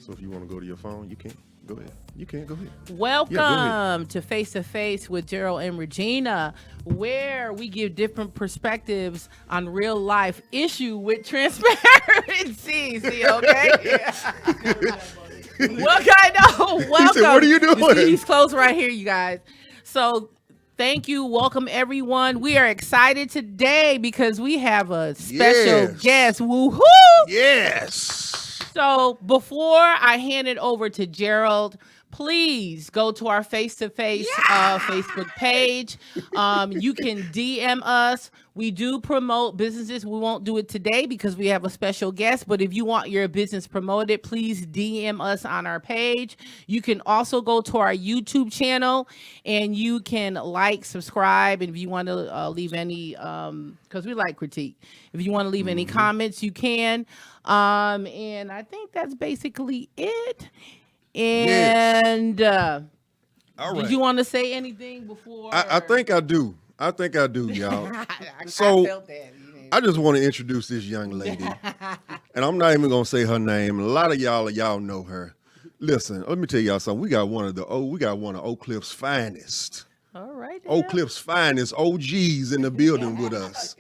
So if you want to go to your phone, you can. Go ahead. You can. Go ahead. Welcome to Face to Face with Gerald and Regina, where we give different perspectives on real life issue with transparency. See, okay? Welcome. I know. Welcome. He said, "What are you doing?" You see, he's close right here, you guys. So thank you. Welcome, everyone. We are excited today because we have a special guest. Woohoo! Yes. So before I hand it over to Gerald, please go to our face-to-face Facebook page. You can DM us. We do promote businesses. We won't do it today because we have a special guest. But if you want your business promoted, please DM us on our page. You can also go to our YouTube channel and you can like, subscribe. And if you want to leave any, because we like critique. If you want to leave any comments, you can. And I think that's basically it. And all right. Did you want to say anything before? I think I do. Y'all. So I felt that. I just want to introduce this young lady, and I'm not even gonna say her name. A lot of y'all know her. Listen, let me tell y'all something. We got one of Oak Cliff's finest. All right. Oak Cliff's finest OGs in the building with us.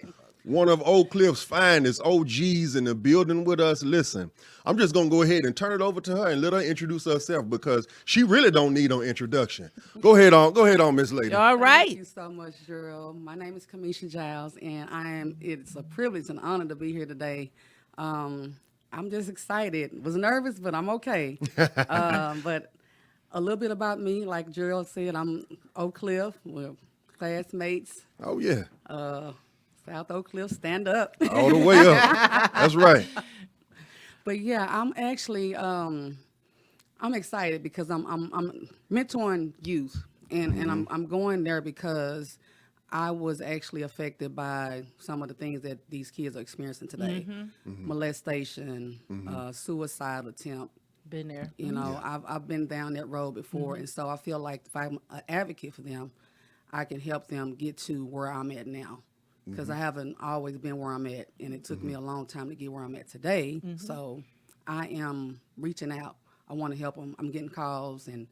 One of Oak Cliff's finest OGs in the building with us. Listen, I'm just going to go ahead and turn it over to her and let her introduce herself because she really don't need no introduction. Go ahead on, Miss Lady. All right. Thank you so much, Gerald. My name is Camesha Giles, and it's a privilege and honor to be here today. I'm just excited. Was nervous, but I'm okay. But a little bit about me, like Gerald said, I'm Oak Cliff. We're classmates. Oh, yeah. South Oak Cliff, stand up. All the way up. That's right. But yeah, I'm actually I'm excited because I'm mentoring youth, and I'm going there because I was actually affected by some of the things that these kids are experiencing today: molestation, suicide attempt. Been there. You know, I've been down that road before, and so I feel like if I'm an advocate for them, I can help them get to where I'm at now. Because I haven't always been where I'm at, and it took me a long time to get where I'm at today. So I am reaching out. I want to help them. I'm getting calls and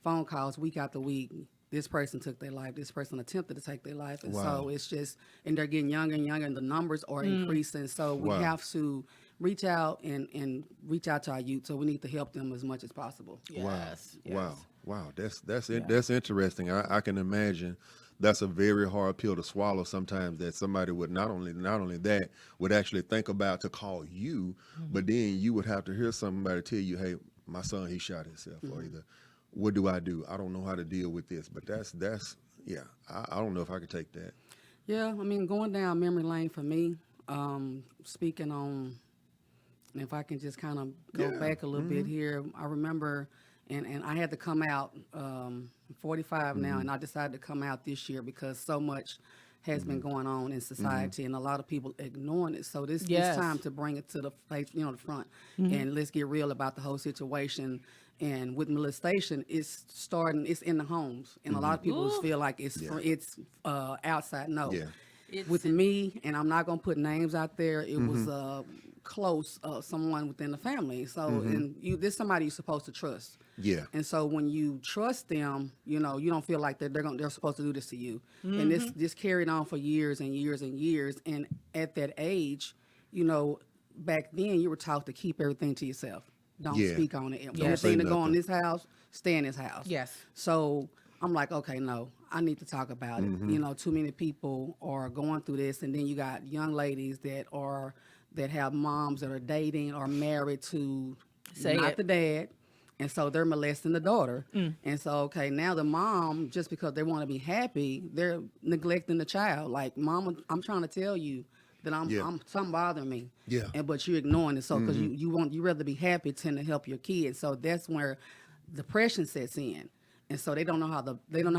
phone calls week after week. This person took their life. This person attempted to take their life. And so it's just, and they're getting younger and younger, and the numbers are increasing. So we have to reach out and reach out to our youth. So we need to help them as much as possible. Yes. Wow. That's interesting. I can imagine. That's a very hard pill to swallow sometimes, that somebody would not only that would actually think about to call you, but then you would have to hear somebody tell you, hey, my son, he shot himself, or either, what do? I don't know how to deal with this. But that's I don't know if I could take that. Yeah, I mean, going down memory lane for me, speaking on, and if I can just kind of go back a little bit here, I remember, and I had to come out, 45 now, and I decided to come out this year because so much has been going on in society, and a lot of people ignoring it. So this time to bring it to the face, the front, and let's get real about the whole situation. And with molestation, it's in the homes, and a lot of people feel like it's outside. No, with me, and I'm not gonna put names out there. It was close, someone within the family. So, and this somebody you're supposed to trust. Yeah. And so when you trust them, you don't feel like they're supposed to do this to you. And this carried on for years and years and years. And at that age, back then you were taught to keep everything to yourself. Don't speak on it. Everything to go in this house, stay in this house. Yes. So I'm like, okay, no, I need to talk about it. Too many people are going through this, and then you got young ladies that have moms that are dating or married to the dad. And so they're molesting the daughter. And so, okay, now the mom, just because they want to be happy, they're neglecting the child. Like, Mama, I'm trying to tell you that I'm something bothering me. Yeah. But you're ignoring it. So, because you rather be happy than to help your kids. So that's where depression sets in. And so they don't know how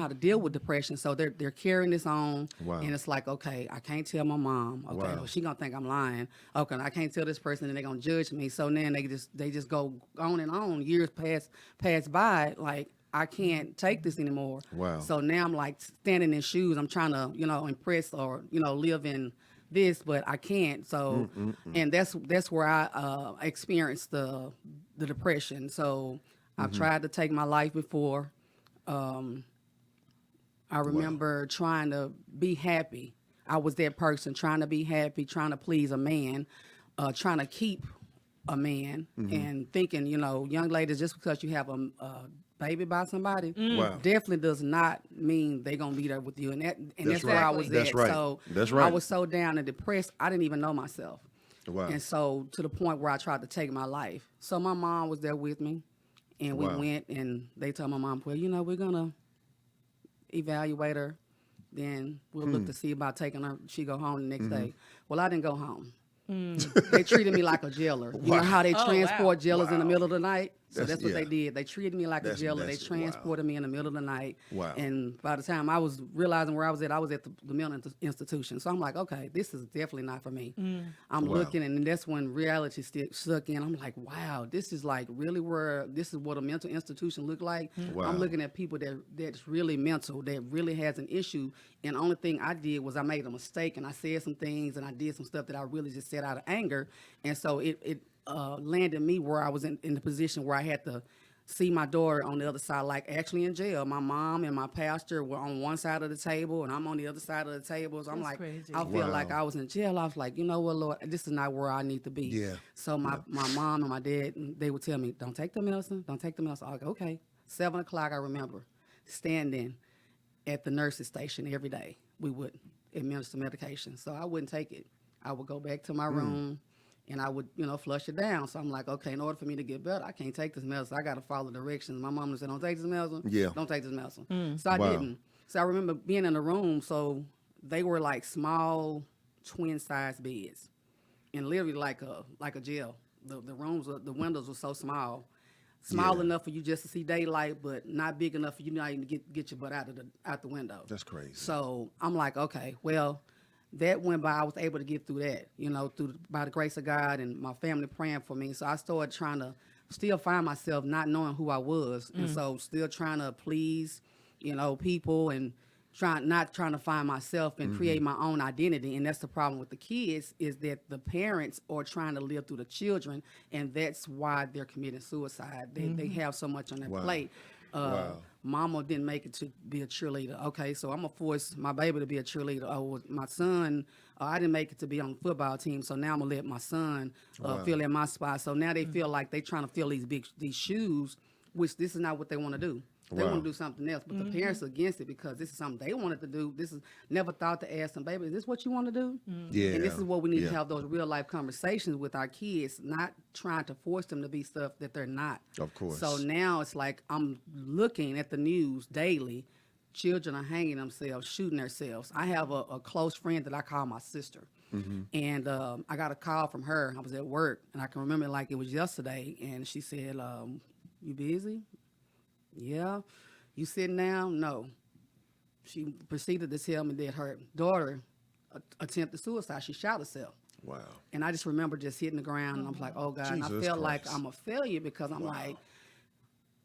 to deal with depression. So they're carrying this on, and it's like, okay, I can't tell my mom. Okay, well, she gonna think I'm lying. Okay, I can't tell this person, and they're gonna judge me. So then they just go on and on. Years pass by, like, I can't take this anymore. Wow. So now I'm like standing in shoes. I'm trying to impress or live in this, but I can't. So, and that's where I experienced the depression. So I've tried to take my life before. I remember trying to be happy. I was that person trying to be happy, trying to please a man, trying to keep a man, and thinking, young ladies, just because you have a baby by somebody, Wow. definitely does not mean they're gonna be there with you. And that's where I was That's at. right. So That's right. I was so down and depressed, I didn't even know myself. Wow. And so to the point where I tried to take my life. So my mom was there with me, and we Wow. went, and they told my mom, well, we're gonna evaluate her, then we'll look to see about taking her. She go home the next day. Well, I didn't go home. They treated me like a jailer. You know how they transport jailers in the middle of the night? So that's what they did. They treated me like a jailer. They transported me in the middle of the night. Wow. And by the time I was realizing where I was at the mental institution. So I'm like, okay, this is definitely not for me. I'm looking, and that's when reality stuck in. I'm like, wow, this is like really this is what a mental institution look like. Wow. I'm looking at people that's really mental, that really has an issue. And the only thing I did was I made a mistake, and I said some things, and I did some stuff that I really just said out of anger. And so it landed me where I was in the position where I had to see my daughter on the other side, like actually in jail. My mom and my pastor were on one side of the table, and I'm on the other side of the table. So I'm like, crazy. I feel like I was in jail. I was like, you know what, Lord, this is not where I need to be. Yeah. So my mom and my dad, they would tell me, don't take the medicine, don't take the medicine. I was like, okay. 7 o'clock, I remember standing at the nurse's station every day. We would administer medication. So I wouldn't take it. I would go back to my room, and I would, flush it down. So I'm like, okay, in order for me to get better, I can't take this medicine. I got to follow directions. My mom said, don't take this medicine. Yeah. Don't take this medicine. So I didn't. So I remember being in the room. So they were like small twin-sized beds, and literally like a jail. The rooms, the windows were so small enough for you just to see daylight, but not big enough for you not even to get your butt out the window. That's crazy. So I'm like, okay, well, that went by. I was able to get through that, by the grace of God and my family praying for me. So I started trying to still find myself not knowing who I was. And so still trying to please, people, and not trying to find myself and create my own identity. And that's the problem with the kids, is that the parents are trying to live through the children, and that's why they're committing suicide. They have so much on their plate. Mama didn't make it to be a cheerleader. Okay, so I'm going to force my baby to be a cheerleader. Oh, my son, I didn't make it to be on the football team, so now I'm going to let my son fill in my spot. So now they feel like they're trying to fill these shoes, which this is not what they want to do. They want to do something else, but the parents are against it because this is something they wanted to do. This is never thought to ask them, baby, is this what you want to do? Yeah. And this is what we need to have those real life conversations with our kids, not trying to force them to be stuff that they're not. Of course. So now it's like I'm looking at the news daily. Children are hanging themselves, shooting themselves. I have a close friend that I call my sister. And I got a call from her. I was at work, and I can remember it like it was yesterday. And she said, you busy? Yeah. You sitting down? No. She proceeded to tell me that her daughter attempted suicide. She shot herself. Wow. And I just remember just hitting the ground, and I was like, oh, God. And I felt like I'm a failure because I'm like,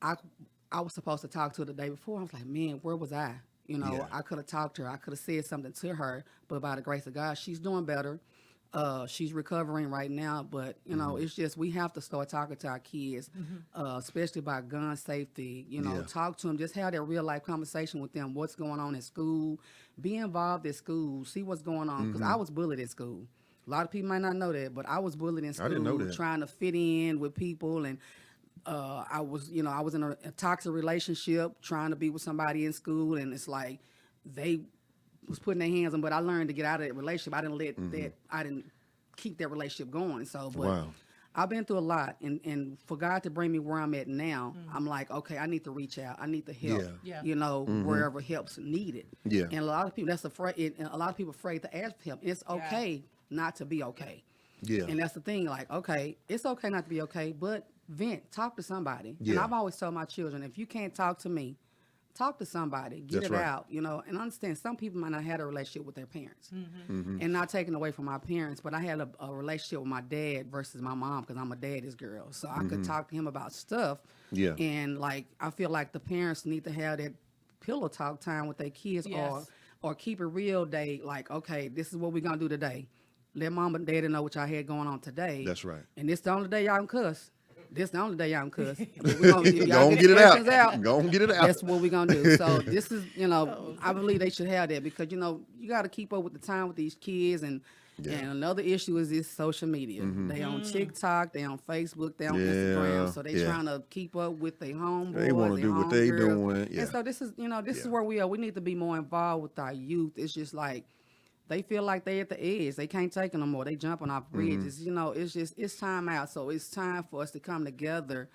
I was supposed to talk to her the day before. I was like, man, where was I? I could have talked to her. I could have said something to her. But by the grace of God, she's doing better. She's recovering right now, but it's just we have to start talking to our kids, especially about gun safety. Talk to them, just have that real life conversation with them. What's going on in school? Be involved at school. See what's going on, because I was bullied at school. A lot of people might not know that, but I was bullied in school, I didn't know that. trying to fit in with people, and I was in a toxic relationship, trying to be with somebody in school, and it's like they was putting their hands on, but I learned to get out of that relationship. I didn't let that, I didn't keep that relationship going. So, but I've been through a lot, and for God to bring me where I'm at now, I'm like, okay, I need to reach out. I need to help, wherever help's needed. Yeah. And a lot of people, a lot of people afraid to ask for help. It's okay not to be okay. Yeah. And that's the thing, like, okay, it's okay not to be okay, but vent, talk to somebody. Yeah. And I've always told my children, if you can't talk to me, talk to somebody, get it out, and understand some people might not have a relationship with their parents. And not taking away from my parents, but I had a relationship with my dad versus my mom because I'm a daddy's girl. So I could talk to him about stuff. Yeah. And like, I feel like the parents need to have that pillow talk time with their kids, or or keep it real day. Like, okay, this is what we're gonna do today. Let mom and daddy know what y'all had going on today. That's right. And this the only day y'all can cuss. This the only day y'all can cuss. Go on, get it out. Go on, get it out. That's what we're gonna do. So this is, I believe they should have that because you got to keep up with the time with these kids. And another issue is this social media. They on TikTok, they on Facebook, they on Instagram. So they trying to keep up with their homeboys. They want to do what they doing. Yeah. And so this is, this is where we are. We need to be more involved with our youth. It's just like they feel like they at the edge. They can't take it no more. They jumping off bridges. It's time out. So it's time for us to come together,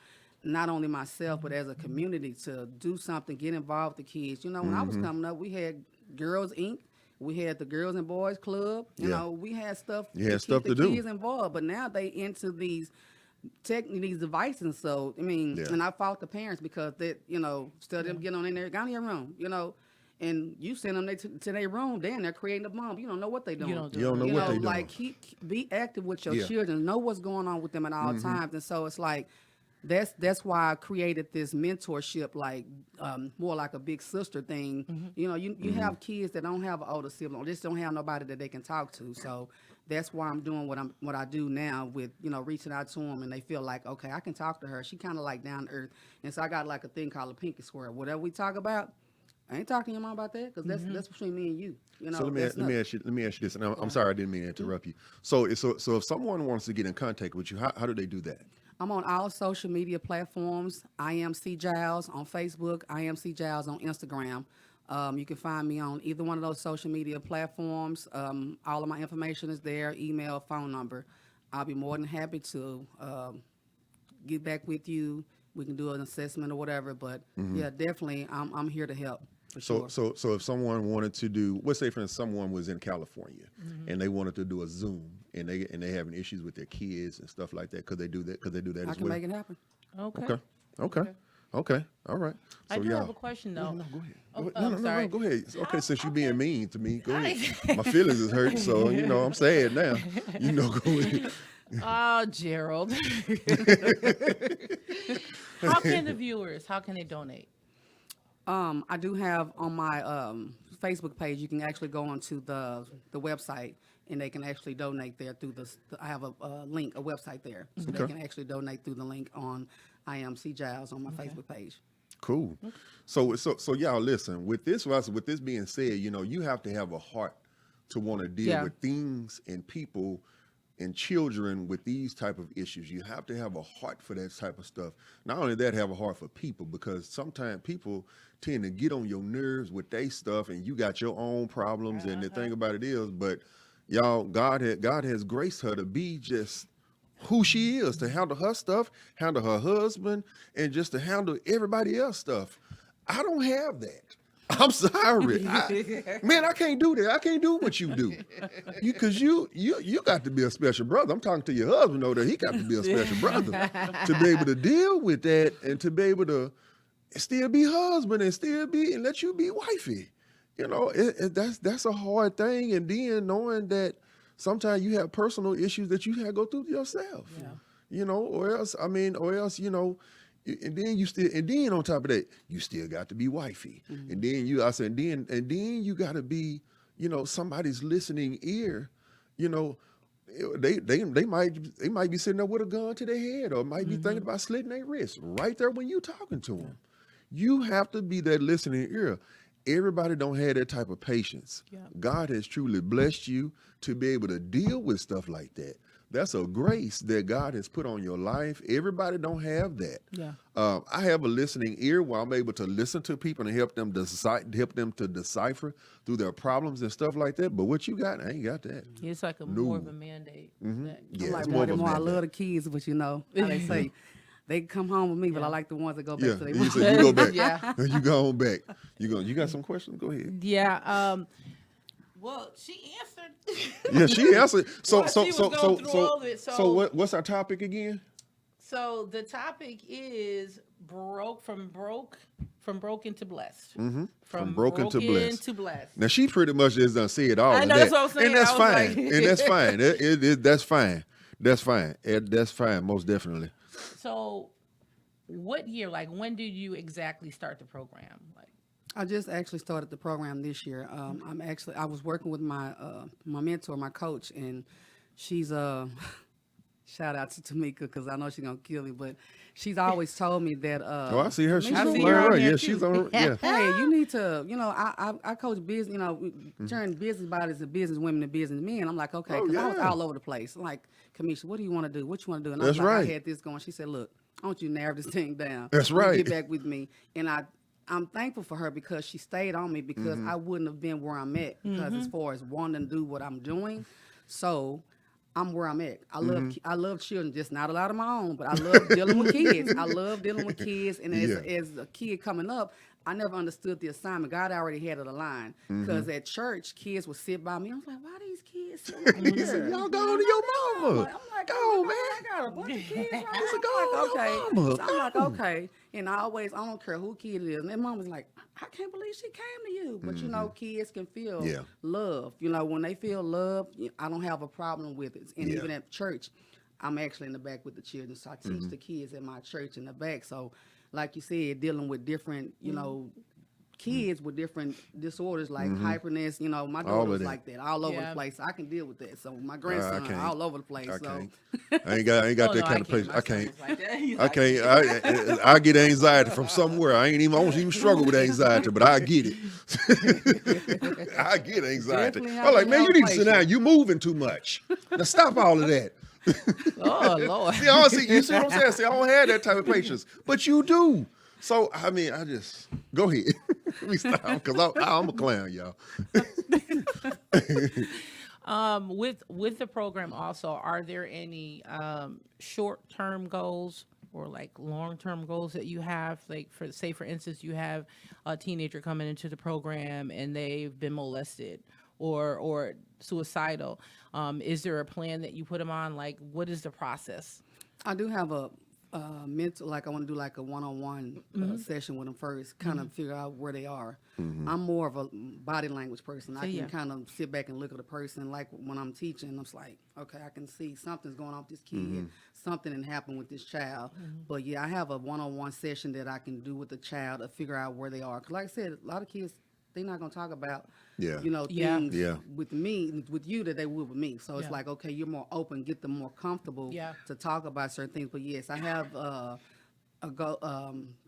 not only myself, but as a community to do something, get involved with the kids. When I was coming up, we had Girls Inc. We had the Girls and Boys Club. We had stuff to keep the kids involved. But now they into these devices. So, and I fought the parents because that, instead of them getting on in there, got in your room, and you send them to their room, then they're creating a bomb. You don't know what they're doing. You don't know what they're doing. Like, be active with your children. Know what's going on with them at all times. And so it's like, that's why I created this mentorship, like more like a big sister thing. You have kids that don't have an older sibling, or just don't have nobody that they can talk to. So that's why I'm doing what I do now with reaching out to them, and they feel like, okay, I can talk to her. She kind of like down to earth, and so I got like a thing called a pinky swear. Whatever we talk about, I ain't talking to your mom about that because that's between me and you. So let me ask you this, and I'm sorry I didn't mean to interrupt you. So if someone wants to get in contact with you, how do they do that? I'm on all social media platforms. I am CGiles on Facebook. I am CGiles on Instagram. You can find me on either one of those social media platforms. All of my information is there, email, phone number. I'll be more than happy to get back with you. We can do an assessment or whatever, but yeah, definitely I'm here to help. Sure. So if someone wanted to do, let's say for instance, someone was in California and they wanted to do a Zoom and they having issues with their kids and stuff like that, could they do that? Could they do that as well? I can make it happen. Okay. All right. So I do have a question though. No, go ahead. Sorry. Go ahead. Okay, since you're being mean to me, go ahead. My feelings is hurt, so I'm sad now. Go ahead. Oh, Gerald. How can the viewers? How can they donate? I do have on my Facebook page. You can actually go onto the website, and they can actually donate there through I have a link, a website there, so they can actually donate through the link on I am CGiles on my Facebook page. Cool. So y'all listen. With this being said, you have to have a heart to want to deal with things and people and children with these type of issues. You have to have a heart for that type of stuff. Not only that, have a heart for people, because sometimes people tend to get on your nerves with their stuff, and you got your own problems. And the thing about it is, but y'all, God has graced her to be just who she is, to handle her stuff, handle her husband, and just to handle everybody else stuff. I don't have that. I'm sorry, man. I can't do that. I can't do what you do, because you got to be a special brother. I'm talking to your husband over there. He got to be a special brother to be able to deal with that and to be able to still be husband and let you be wifey. That's a hard thing. And then knowing that sometimes you have personal issues that you have to go through yourself. Or else. And then on top of that, you still got to be wifey. And then you got to be, somebody's listening ear. They might be sitting there with a gun to their head, or might be thinking about slitting their wrist right there when you talking to them. You have to be that listening ear. Everybody don't have that type of patience. God has truly blessed you to be able to deal with stuff like that. That's a grace that God has put on your life. Everybody don't have that. I have a listening ear where I'm able to listen to people and help them to decipher through their problems and stuff like that. But what you got, I ain't got that. It's like more of a mandate. Yeah, like it's more of a mandate. I love the kids, but how they say, they come home with me, but I like the ones that go back to their mom. You say you go back. You go on back. You got some questions? Go ahead. Yeah. Well, she answered. Yeah, she answered. So what's our topic again? So the topic is from broken to blessed. From broken to blessed. To blessed. Now she pretty much just done said all of that. That's what I'm saying. And that's fine. And that's fine. That's fine. That's fine. That's fine. Most definitely. So, what year? Like, when did you exactly start the program? I just actually started the program this year. I was working with my my mentor, my coach, and she's shout out to Tamika because I know she's gonna kill me, but she's always told me that. Oh, I see her. She's I on see her her on right. there Yeah, too. she's on her. Yeah. Hey, you need to, I coach business, turn business bodies to business women to business men. I'm like, okay, because I was all over the place. I'm like, Camesha, what do you want to do? What you want to do? And I was That's like, right. I had this going. She said, look, I want you to narrow this thing down. That's You right. Get back with me. And I'm thankful for her because she stayed on me because I wouldn't have been where I'm at because as far as wanting to do what I'm doing. So I'm where I'm at. I love children, just not a lot of my own, but I love dealing with kids. I love dealing with kids, and as a kid coming up, I never understood the assignment. God already had it aligned because at church, kids would sit by me. I was like, why these kids sitting right here? Y'all go to your mama. I'm like, Go, oh, man. I got a bunch of kids right Just here. go I'm to like, your okay. mama. So I'm like, okay. And I don't care who kid it is. And their mom was like, I can't believe she came to you. But kids can feel love. When they feel love, I don't have a problem with it. And even at church, I'm actually in the back with the children. So I teach the kids at my church in the back. So like you said, dealing with different, kids with different disorders like hyperness. My daughter was like that, all over the place. I can deal with that. So my grandson all over the place. I So can't. I ain't got that kind of place. patience. I can't. I get anxiety from somewhere. I don't even struggle with anxiety, but I get it. I get anxiety. Definitely I'm like, man, you need to sit patience. down. You moving too much. Now stop all of that. Oh Lord. You see what I'm saying? See, I don't have that type of patience, but you do. So I mean, I just go ahead. Let me stop because I'm a clown, y'all. With the program also, are there any short-term goals or like long-term goals that you have? Like for instance, you have a teenager coming into the program and they've been molested or suicidal. Is there a plan that you put them on? Like, what is the process? I do have a mental, like I want to do like a one-on-one session with them first, kind of figure out where they are. I'm more of a body language person. I can kind of sit back and look at a person. Like when I'm teaching, I'm just like, okay, I can see something's going on with this kid. Something didn't happen with this child. But yeah, I have a one-on-one session that I can do with the child to figure out where they are. Because like I said, a lot of kids, they're not going to talk about things with me, with you that they would with me. So it's like, okay, you're more open, get them more comfortable to talk about certain things. But yes, I have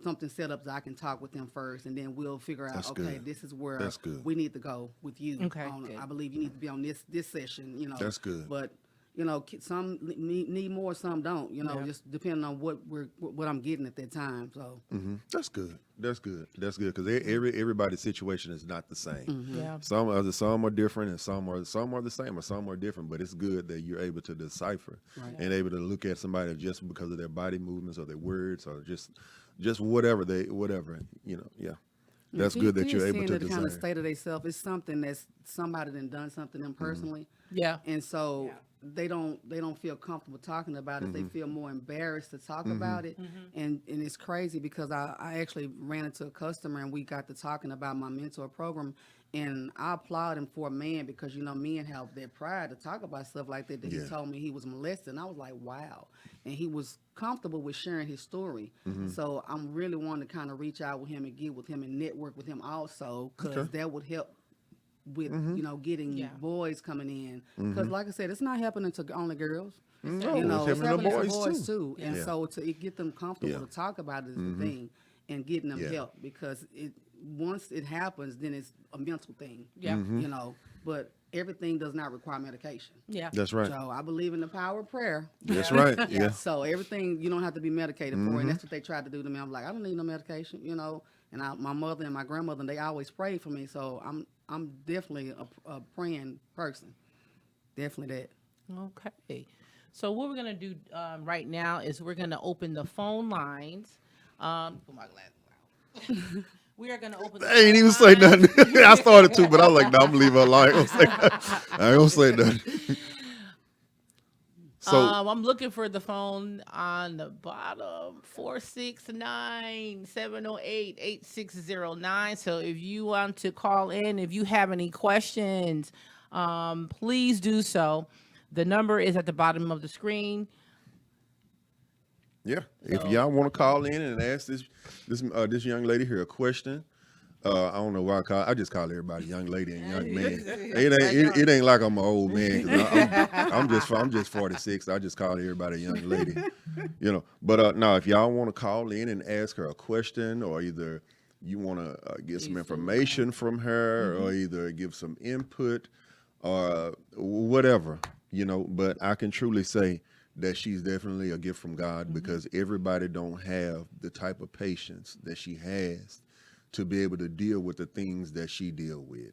something set up that I can talk with them first, and then we'll figure out, That's okay, good. this is where That's good. we need to go with you. Okay, good. I believe you need to be on this session. That's good. But some need more, some don't. Just depending on what I'm getting at that time. So That's good. That's good. That's good because everybody's situation is not the same. Yeah. Some are different, and some are the same, or some are different. But it's good that you're able to decipher and able to look at somebody just because of their body movements or their words or just whatever. Yeah. That's good that you're able to the kind of decipher. state of themselves. It's something that's somebody done something to them personally. Yeah. And so they don't feel comfortable talking about it. They feel more embarrassed to talk about it. And it's crazy because I actually ran into a customer and we got to talking about my mentor program, and I applaud him for a man because men have their pride to talk about stuff like that. He told me he was molested, and I was like, wow. And he was comfortable with sharing his story. So I'm really wanting to kind of reach out with him and get with him and network with him also, because that would help with getting boys coming in, because like I said, it's not happening to only girls. It's happening to boys too. And so to get them comfortable to talk about it is the thing, and getting them help, because once it happens, then it's a mental thing. But everything does not require medication. That's right. So I believe in the power of prayer. That's right. Yeah. So everything you don't have to be medicated for, and that's what they tried to do to me. I'm like, I don't need no medication, And my mother and my grandmother, they always prayed for me. So I'm definitely a praying person. Definitely that. Okay. So what we're gonna do right now is we're gonna open the phone lines. Put my glasses out. We are gonna open. I ain't even say nothing. I started to, but I was like, no, I'm gonna leave her alone. I ain't gonna say nothing. So I'm looking for the phone on the bottom, 469-708-8609. So if you want to call in, if you have any questions, please do so. The number is at the bottom of the screen. yeah, if y'all want to call in and ask this young lady here a question, I don't know why I just call everybody young lady and young man. It ain't like I'm an old man. 'Cause I'm just 46. I just call everybody a young lady, you know. But now, if y'all want to call in and ask her a question, or either you want to get some information from her, or either give some input, or whatever, you know. But I can truly say that she's definitely a gift from God, because everybody don't have the type of patience that she has to be able to deal with the things that she deal with.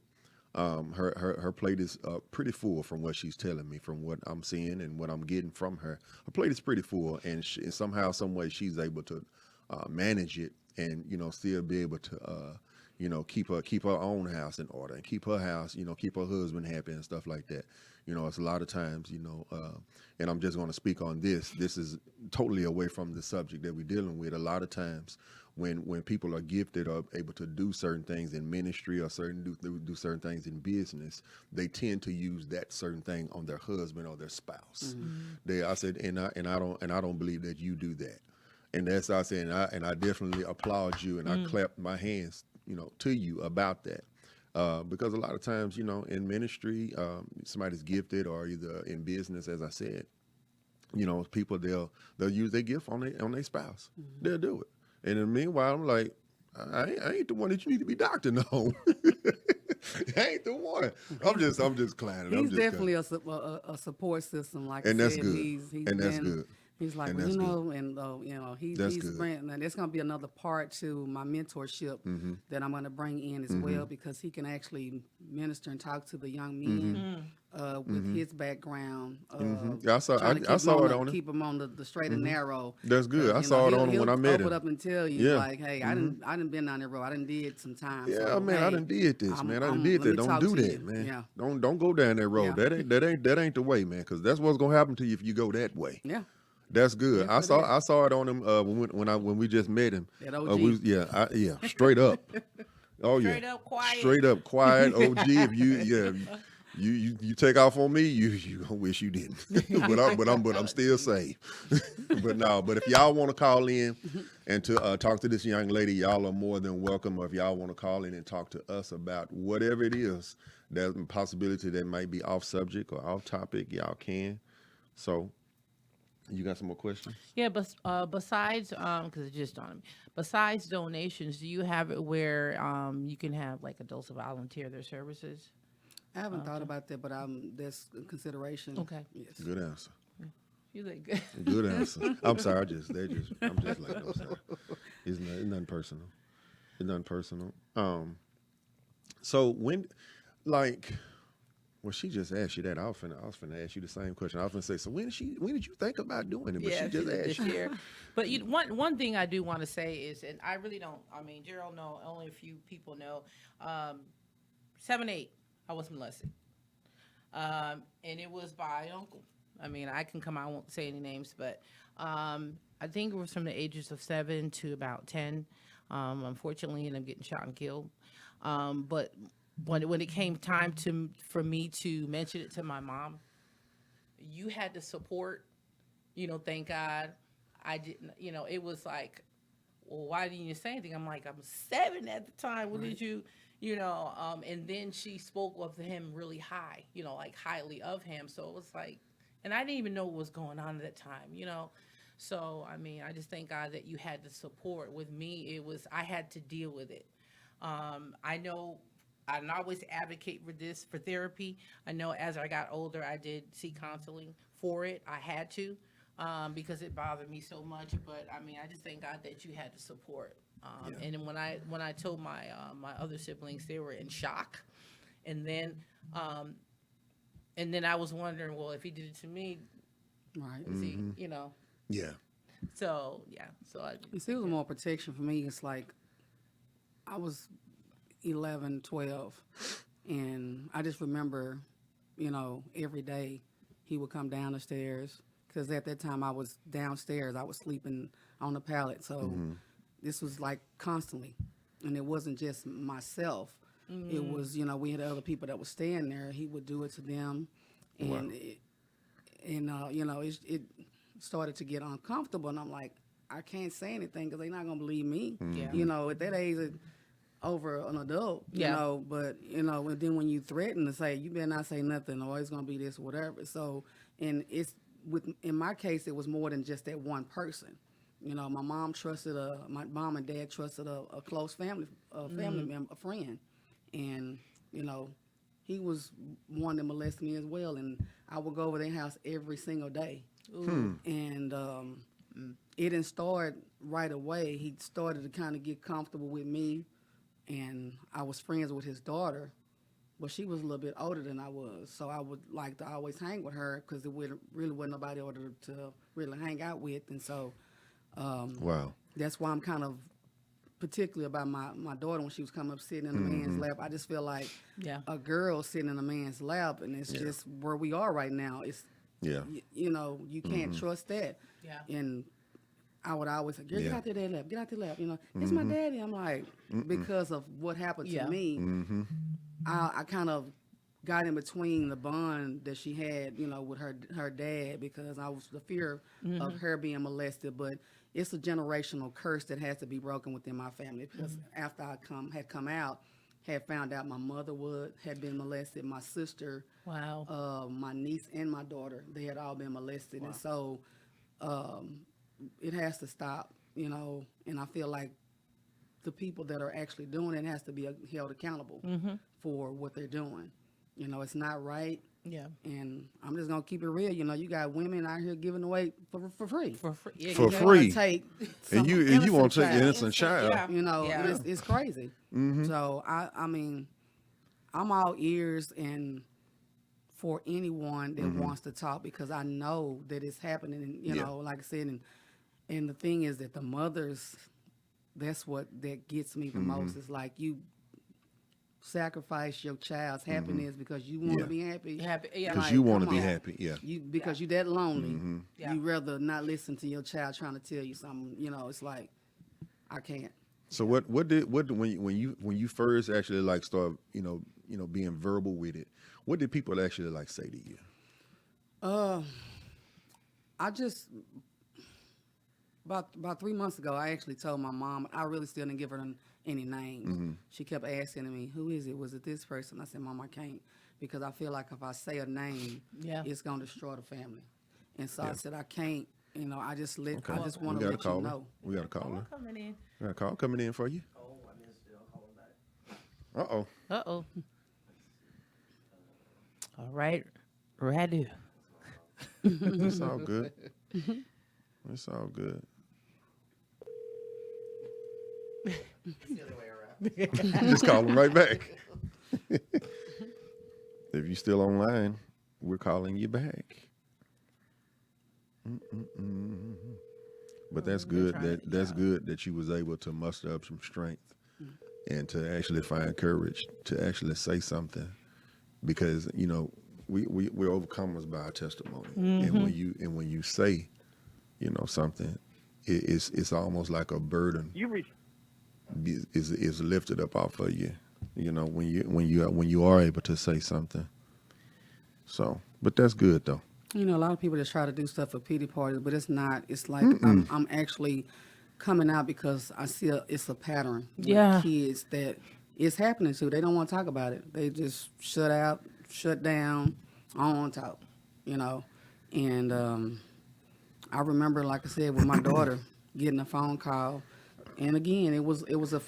Her plate is pretty full from what she's telling me, from what I'm seeing and what I'm getting from her. Her plate is pretty full, and somehow, some way, she's able to manage it, and still be able to keep her own house in order, and keep her house, keep her husband happy and stuff like that. It's a lot of times, and I'm just going to speak on this. This is totally away from the subject that we're dealing with. A lot of times, when people are gifted or able to do certain things in ministry, or do certain things in business, they tend to use that certain thing on their husband or their spouse. I said, and I don't believe that you do that. And that's I said, and I definitely applaud you, and I clap my hands, to you about that. Because a lot of times, in ministry, somebody's gifted, or either in business, as I said, people they'll use their gift on their spouse. They'll do it. And in the meanwhile, I'm like, I ain't the one that you need to be doctoring on. I ain't the one. I'm just clowning. He's definitely a support system, like and I that's said. Good. That's good. He's like, and he's good. bringing, and there's going to be another part to my mentorship that I'm going to bring in as well, because he can actually minister and talk to the young men with his background. I saw it on him. Keep him on the straight and narrow. That's good. I saw it on him when I met him. He'll open up and tell you, like, hey, I didn't been down that road. I done did some time. Yeah, so, man, hey, I done did this, man. I done did that. Don't do that, man. Yeah. Don't go down that road. Yeah. That ain't the way, man. Because that's what's gonna happen to you if you go that way. Yeah. That's good. Yes, I saw it on him when we just met him. That OG. Straight up. Oh Straight up quiet. Straight up quiet. OG. If you take off on me, you gonna wish you didn't. but I'm still safe. But if y'all want to call in and to talk to this young lady, y'all are more than welcome. Or if y'all want to call in and talk to us about whatever it is, there's a possibility that might be off subject or off topic, y'all can. So. You got some more questions? Yeah, but besides, because it just dawned on me, besides donations, do you have it where you can have like adults volunteer their services? I haven't thought about that, but that's a consideration. Okay. Yes. Good answer. You look good. Good answer. I'm sorry. I'm just like, I'm sorry. It's nothing personal. It's nothing personal. So when, like. Well, she just asked you that. I was finna ask you the same question. I was finna say, so when did you think about doing it? But she just asked this year. But one thing I do want to say is, and I really don't. I mean, Gerald know. Only a few people know. 7, 8, I was molested, and it was by an uncle. I mean, I can come out. I won't say any names, but I think it was from the ages of 7 to about 10. Unfortunately, ended up getting shot and killed. But when it came time for me to mention it to my mom, you had the support, thank God. I didn't, it was like, well, why didn't you say anything? I'm like, I'm 7 at the time. What did you, and then she spoke of him really high, like highly of him. So it was like, and I didn't even know what was going on at that time, So, I mean, I just thank God that you had the support. With me, I had to deal with it. I know I always advocate for therapy. I know as I got older, I did seek counseling for it. I had to, because it bothered me so much. But I mean, I just thank God that you had the support. And then when I told my other siblings, they were in shock. And then I was wondering, well, if he did it to me, right? Is he, Yeah. So yeah. So you see, it was more protection for me. It's like I was 11, 12, and I just remember, every day he would come down the stairs, because at that time I was downstairs. I was sleeping on the pallet, so this was like constantly, and it wasn't just myself. It was, we had other people that were staying there. He would do it to them, and it started to get uncomfortable, and I'm like, I can't say anything because they're not gonna believe me. Yeah. At that age. over an adult, Yeah. you know, but, you know, and then when you threaten to say, you better not say nothing or it's going to be this or whatever. So, and in my case, it was more than just that one person. You know, my mom my mom and dad trusted a close family member, a friend. And, you know, he was one that molested me as well. And I would go over their house every single day. And it didn't start right away. He started to kind of get comfortable with me. And I was friends with his daughter, but she was a little bit older than I was. So I would like to always hang with her because there really wasn't nobody older to really hang out with. And so Wow. that's why I'm kind of particular about my daughter when she was coming up sitting in a man's lap. I just feel like a girl sitting in a man's lap, and it's just where we are right now. It's, you know, you can't trust that. Yeah. And I would always say, girl, get out there that lap, get out there lap. You know, it's my daddy. I'm like, because of what happened to me, I kind of got in between the bond that she had, you know, with her dad, because I was the fear of her being molested. But it's a generational curse that has to be broken within my family, because after I had come out, had found out my mother had been molested, my sister, my niece and my daughter, they had all been molested. And so it has to stop, you know, and I feel like the people that are actually doing it has to be held accountable for what they're doing. You know, it's not right. Yeah. And I'm just going to keep it real. You know, you got women out here giving away for free. For free. Yeah, for free. Take and you want to take an innocent child. Yeah. You know, it's crazy. So, I mean, I'm all ears and for anyone that wants to talk, because I know that it's happening. And, you know, like I said, and the thing is that the mothers, that's what that gets me the most. It's like you sacrifice your child's happiness because you want to be happy. Because like, you want to be happy. Because you're that lonely. You rather not listen to your child trying to tell you something. You know, it's like, I can't. So what when you first actually like start you know being verbal with it, what did people actually like say to you? I just about 3 months ago, I actually told my mom. I really still didn't give her any names. She kept asking me, "Who is it? Was it this person?" I said, "Mom, I can't, because I feel like if I say a name, it's gonna destroy the family." And so I said, "I can't." You know, I just want to let you know. We got a caller coming in. We got a call coming in for you. Uh-oh. All right, Radu. It's all good. It's all good. Just call him right back. If you're still online, we're calling you back. But that's good. That's good that you was able to muster up some strength and to actually find courage to actually say something, because you know we're overcomers by our testimony, and when you say, you know, something, it's almost like a burden is lifted up off of you. You know, when you are able to say something. So, but that's good though. You know, a lot of people just try to do stuff for pity parties, but it's not. It's like I'm actually coming out because I see it's a pattern with kids that it's happening to. They don't want to talk about it. They just shut down. I don't want to talk, you know. And I remember, like I said, with my daughter getting a phone call, and again, it was a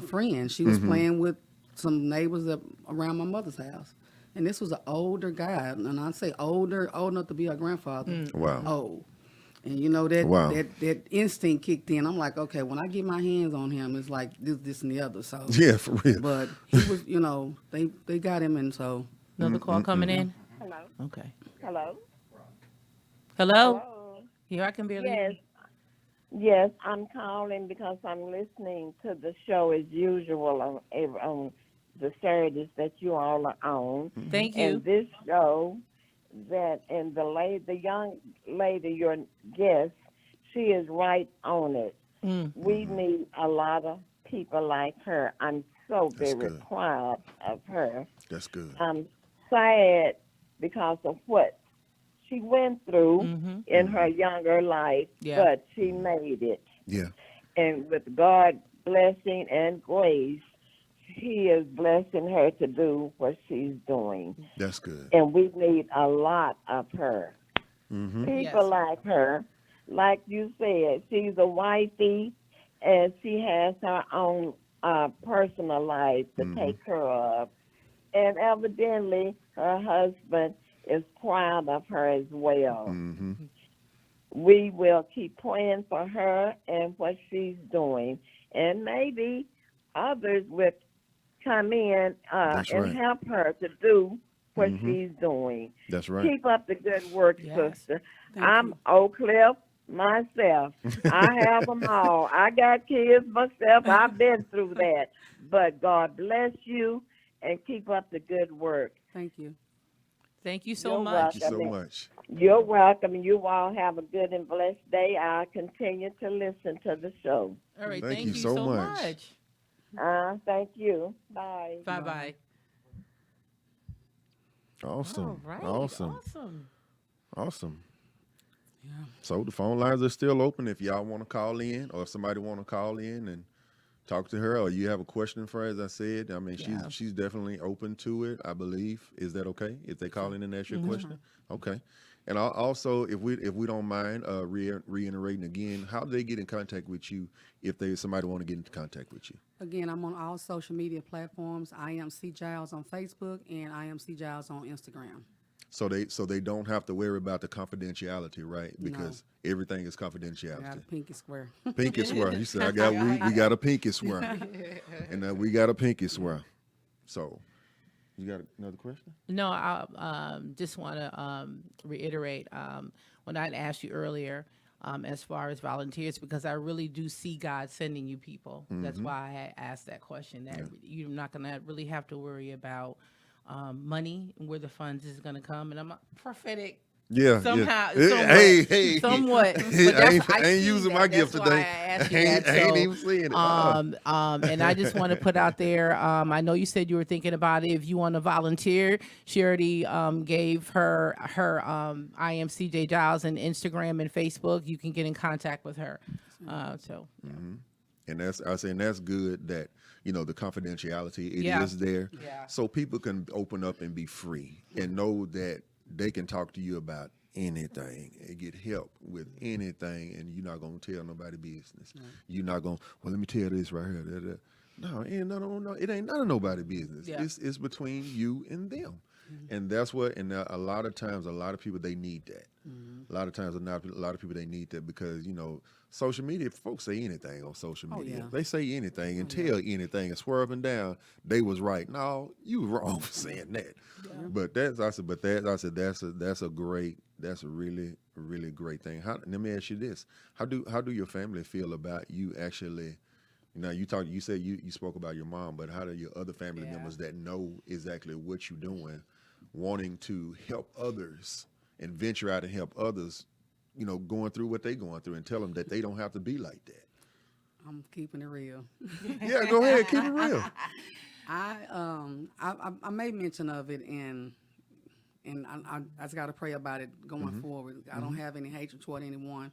friend. She was playing with some neighbors around my mother's house. And this was an older guy, and I say old enough to be her grandfather. Wow. Old. And you know that instinct kicked in. I'm like, okay, when I get my hands on him, it's like this, and the other. So yeah, for real. But he was, you know, they got him, and so another call coming in. Hello. Okay. Hello. Hello. Here, I can barely hear you. Yes, I'm calling because I'm listening to the show as usual on the service that you all are on. Thank you. And this show, the young lady, your guest, she is right on it. We need a lot of people like her. I'm so very proud of her. That's good. I'm sad because of what she went through in her younger life, but she made it. Yeah. And with God's blessing and grace, he is blessing her to do what she's doing. That's good. And we need a lot of her. Mm-hmm. People Yes. like her, like you said, she's a wifey and she has her own personal life to take care of. And evidently, her husband is proud of her as well. Mm-hmm. We will keep praying for her and what she's doing. And maybe others will come in That's and right. help her to do what she's doing. That's right. Keep up the good work, Yes. sister. Thank I'm you. Oak Cliff myself. I have them all. I got kids myself. I've been through that. But God bless you and keep up the good work. Thank you. Thank you so You're much. Thank you so much. You're welcome. You all have a good and blessed day. I'll continue to listen to the show. All right. Thank Thank you you so so much. much. Thank you. Bye. Bye bye. Awesome. All right. Awesome. Awesome. Awesome. Yeah. So the phone lines are still open if y'all want to call in, or if somebody want to call in and talk to her, or you have a question for her, as I said. I mean, Yeah. she's definitely open to it, I believe. Is that okay if they call in and ask you a question? Okay. And also, if we don't mind reiterating again, how do they get in contact with you if somebody want to get into contact with you? Again, I'm on all social media platforms. I am CGiles on Facebook, and I am CGiles on Instagram. So they don't have to worry about the confidentiality, right? Because everything is I got confidentiality. a pinky square. Pinky swear. You said we got a pinky swear, and we got a pinky swear. So, you got another question? No, I just want to reiterate when I asked you earlier as far as volunteers, because I really do see God sending you people. That's why I asked that question. That you're not going to really have to worry about money and where the funds is going to come. And I'm a prophetic. Yeah. Somehow, yeah. somewhat, Hey. somewhat. But I ain't see using that. my gift That's today. Why I asked you I ain't that. even seeing it. And I just want to put out there. I know you said you were thinking about it. If you want to volunteer, she already gave her I am CJ Giles and Instagram and Facebook. You can get in contact with her. And that's good that the confidentiality it Yeah. is there, Yeah. so people can open up and be free and know that they can talk to you about anything and get help with anything, and you're not gonna tell nobody business. You're not gonna, well, let me tell this right here. No, it ain't none of nobody business. Yeah. It's between you and them. And that's what, and a lot of times, a lot of people, they need that. A lot of times, a lot of people, they need that because, social media, folks say anything on social media. yeah. They say anything and tell anything and swerve them down. They was right. No, you wrong for saying that. But that's a really, really great thing. Let me ask you this. How do your family feel about you actually? You said you spoke about your mom, but how do your other family members that know exactly what you're doing, wanting to help others and venture out and help others, going through what they're going through, and tell them that they don't have to be like that? I'm keeping it real. Yeah, go ahead, keep it real. I made mention of it, and I just got to pray about it going forward. I don't have any hatred toward anyone,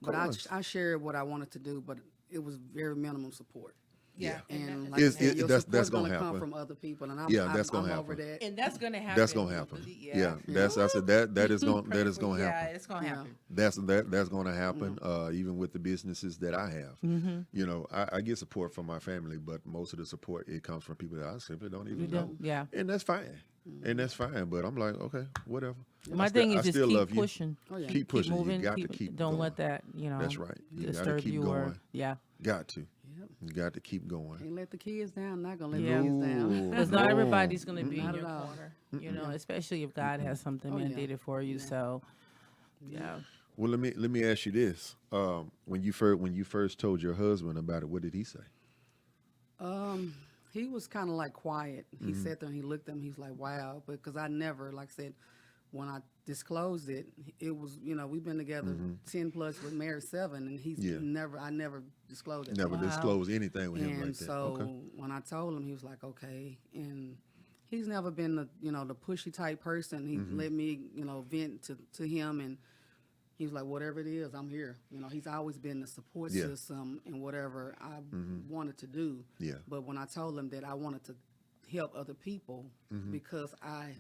but course. I shared what I wanted to do, but it was very minimum support. Yeah. And like It's- I said, your that's support's gonna gonna come happen. from other people, and I'm That's gonna over happen. that. And that's going to happen. That's gonna happen. Yeah, that is gonna Yeah, happen. it's going to happen. That's going to happen. Even with the businesses that I have, I get support from my family, but most of the support, it comes from people that I simply don't even know. Yeah. And that's fine. And that's fine. But I'm like, okay, whatever. My thing is just still keep love you. pushing. Oh, yeah. Keep pushing. Moving. You got to keep Don't going. let that, That's right. You gotta disturb keep you going. or yeah. Got to. Yep. You got to keep going. Ain't let the kids down. Not gonna let Yeah. the kids down. Because not everybody's going to be in Not your at all. corner, especially if God has something Oh, yeah. mandated for you. So, yeah. Well, let me ask you this: when you first told your husband about it, what did he say? He was kind of like quiet. He sat there and he looked at me. He's like, "Wow," because I never, like I said, when I disclosed it, it was we've been together 10 plus, we're married 7, and he's I never disclosed it. Never disclose anything with him And like that. so Okay. when I told him, he was like, "Okay," and he's never been the the pushy type person. He let me vent to him, and he was like, whatever it is, I'm here. You know, he's always been the support Yeah. system in whatever I wanted to do. Yeah. But when I told him that I wanted to help other people because I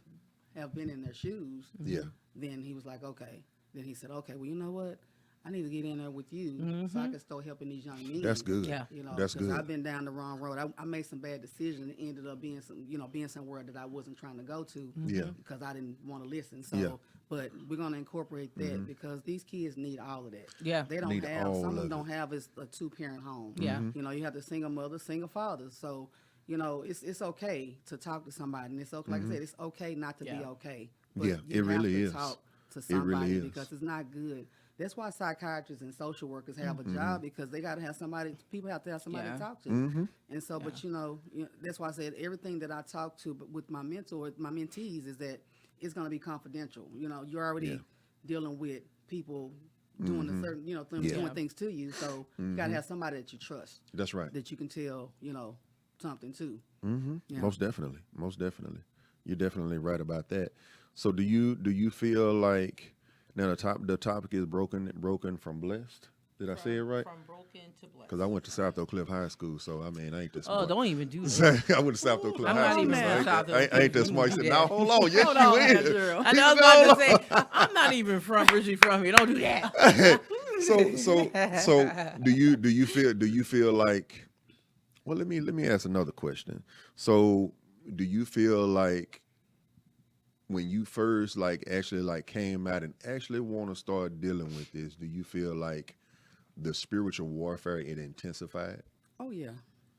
have been in their shoes, Yeah. then he was like, okay. Then he said, okay, well, you know what? I need to get in there with you so I can start helping these young men. That's good. Yeah. You know, That's 'cause good. I've been down the wrong road. I made some bad decisions and ended up being being somewhere that I wasn't trying to go to. Yeah. Because I didn't want to listen. So, Yeah. but we're gonna incorporate that because these kids need all of that. Yeah. They don't Need have. all Some of of them it. don't have is a 2-parent home. Yeah. You know, you have the single mother, single father. So, you know, it's okay to talk to somebody, and it's okay. Like I said, it's okay not to be Yeah. okay. But Yeah, you it really have is. to talk to It really somebody is. because it's not good. That's why psychiatrists and social workers have a job because they got to have somebody. People have to have somebody Yeah. to talk to. Mm-hmm. And so, but you know, that's why I said everything that I talk to with my mentor, my mentees, is that it's going to be confidential. You know, you're already dealing with people doing a certain, you know, doing things to you. So you got to have somebody that you trust, That's right. that you can tell, you know, something to. Mm-hmm. Yeah. Most definitely. Most definitely. You're definitely right about that. So do you feel like now the topic is broken from blessed? Did I say it right? From broken to blessed. Because I went to South Oak Cliff High School, so I mean I ain't this Oh, smart. don't even do that. I went to South Oak Cliff I'm High not School. even so from South Oak I ain't that Cliff. smart. He said, Yeah. "Now hold on, yes Hold you on, is." girl. I He know I was said, about to say, I'm not even from originally from here. Don't do that. So do you feel like, well, let me ask another question. So do you feel like when you first actually came out and actually want to start dealing with this, do you feel like the spiritual warfare it intensified? Oh yeah,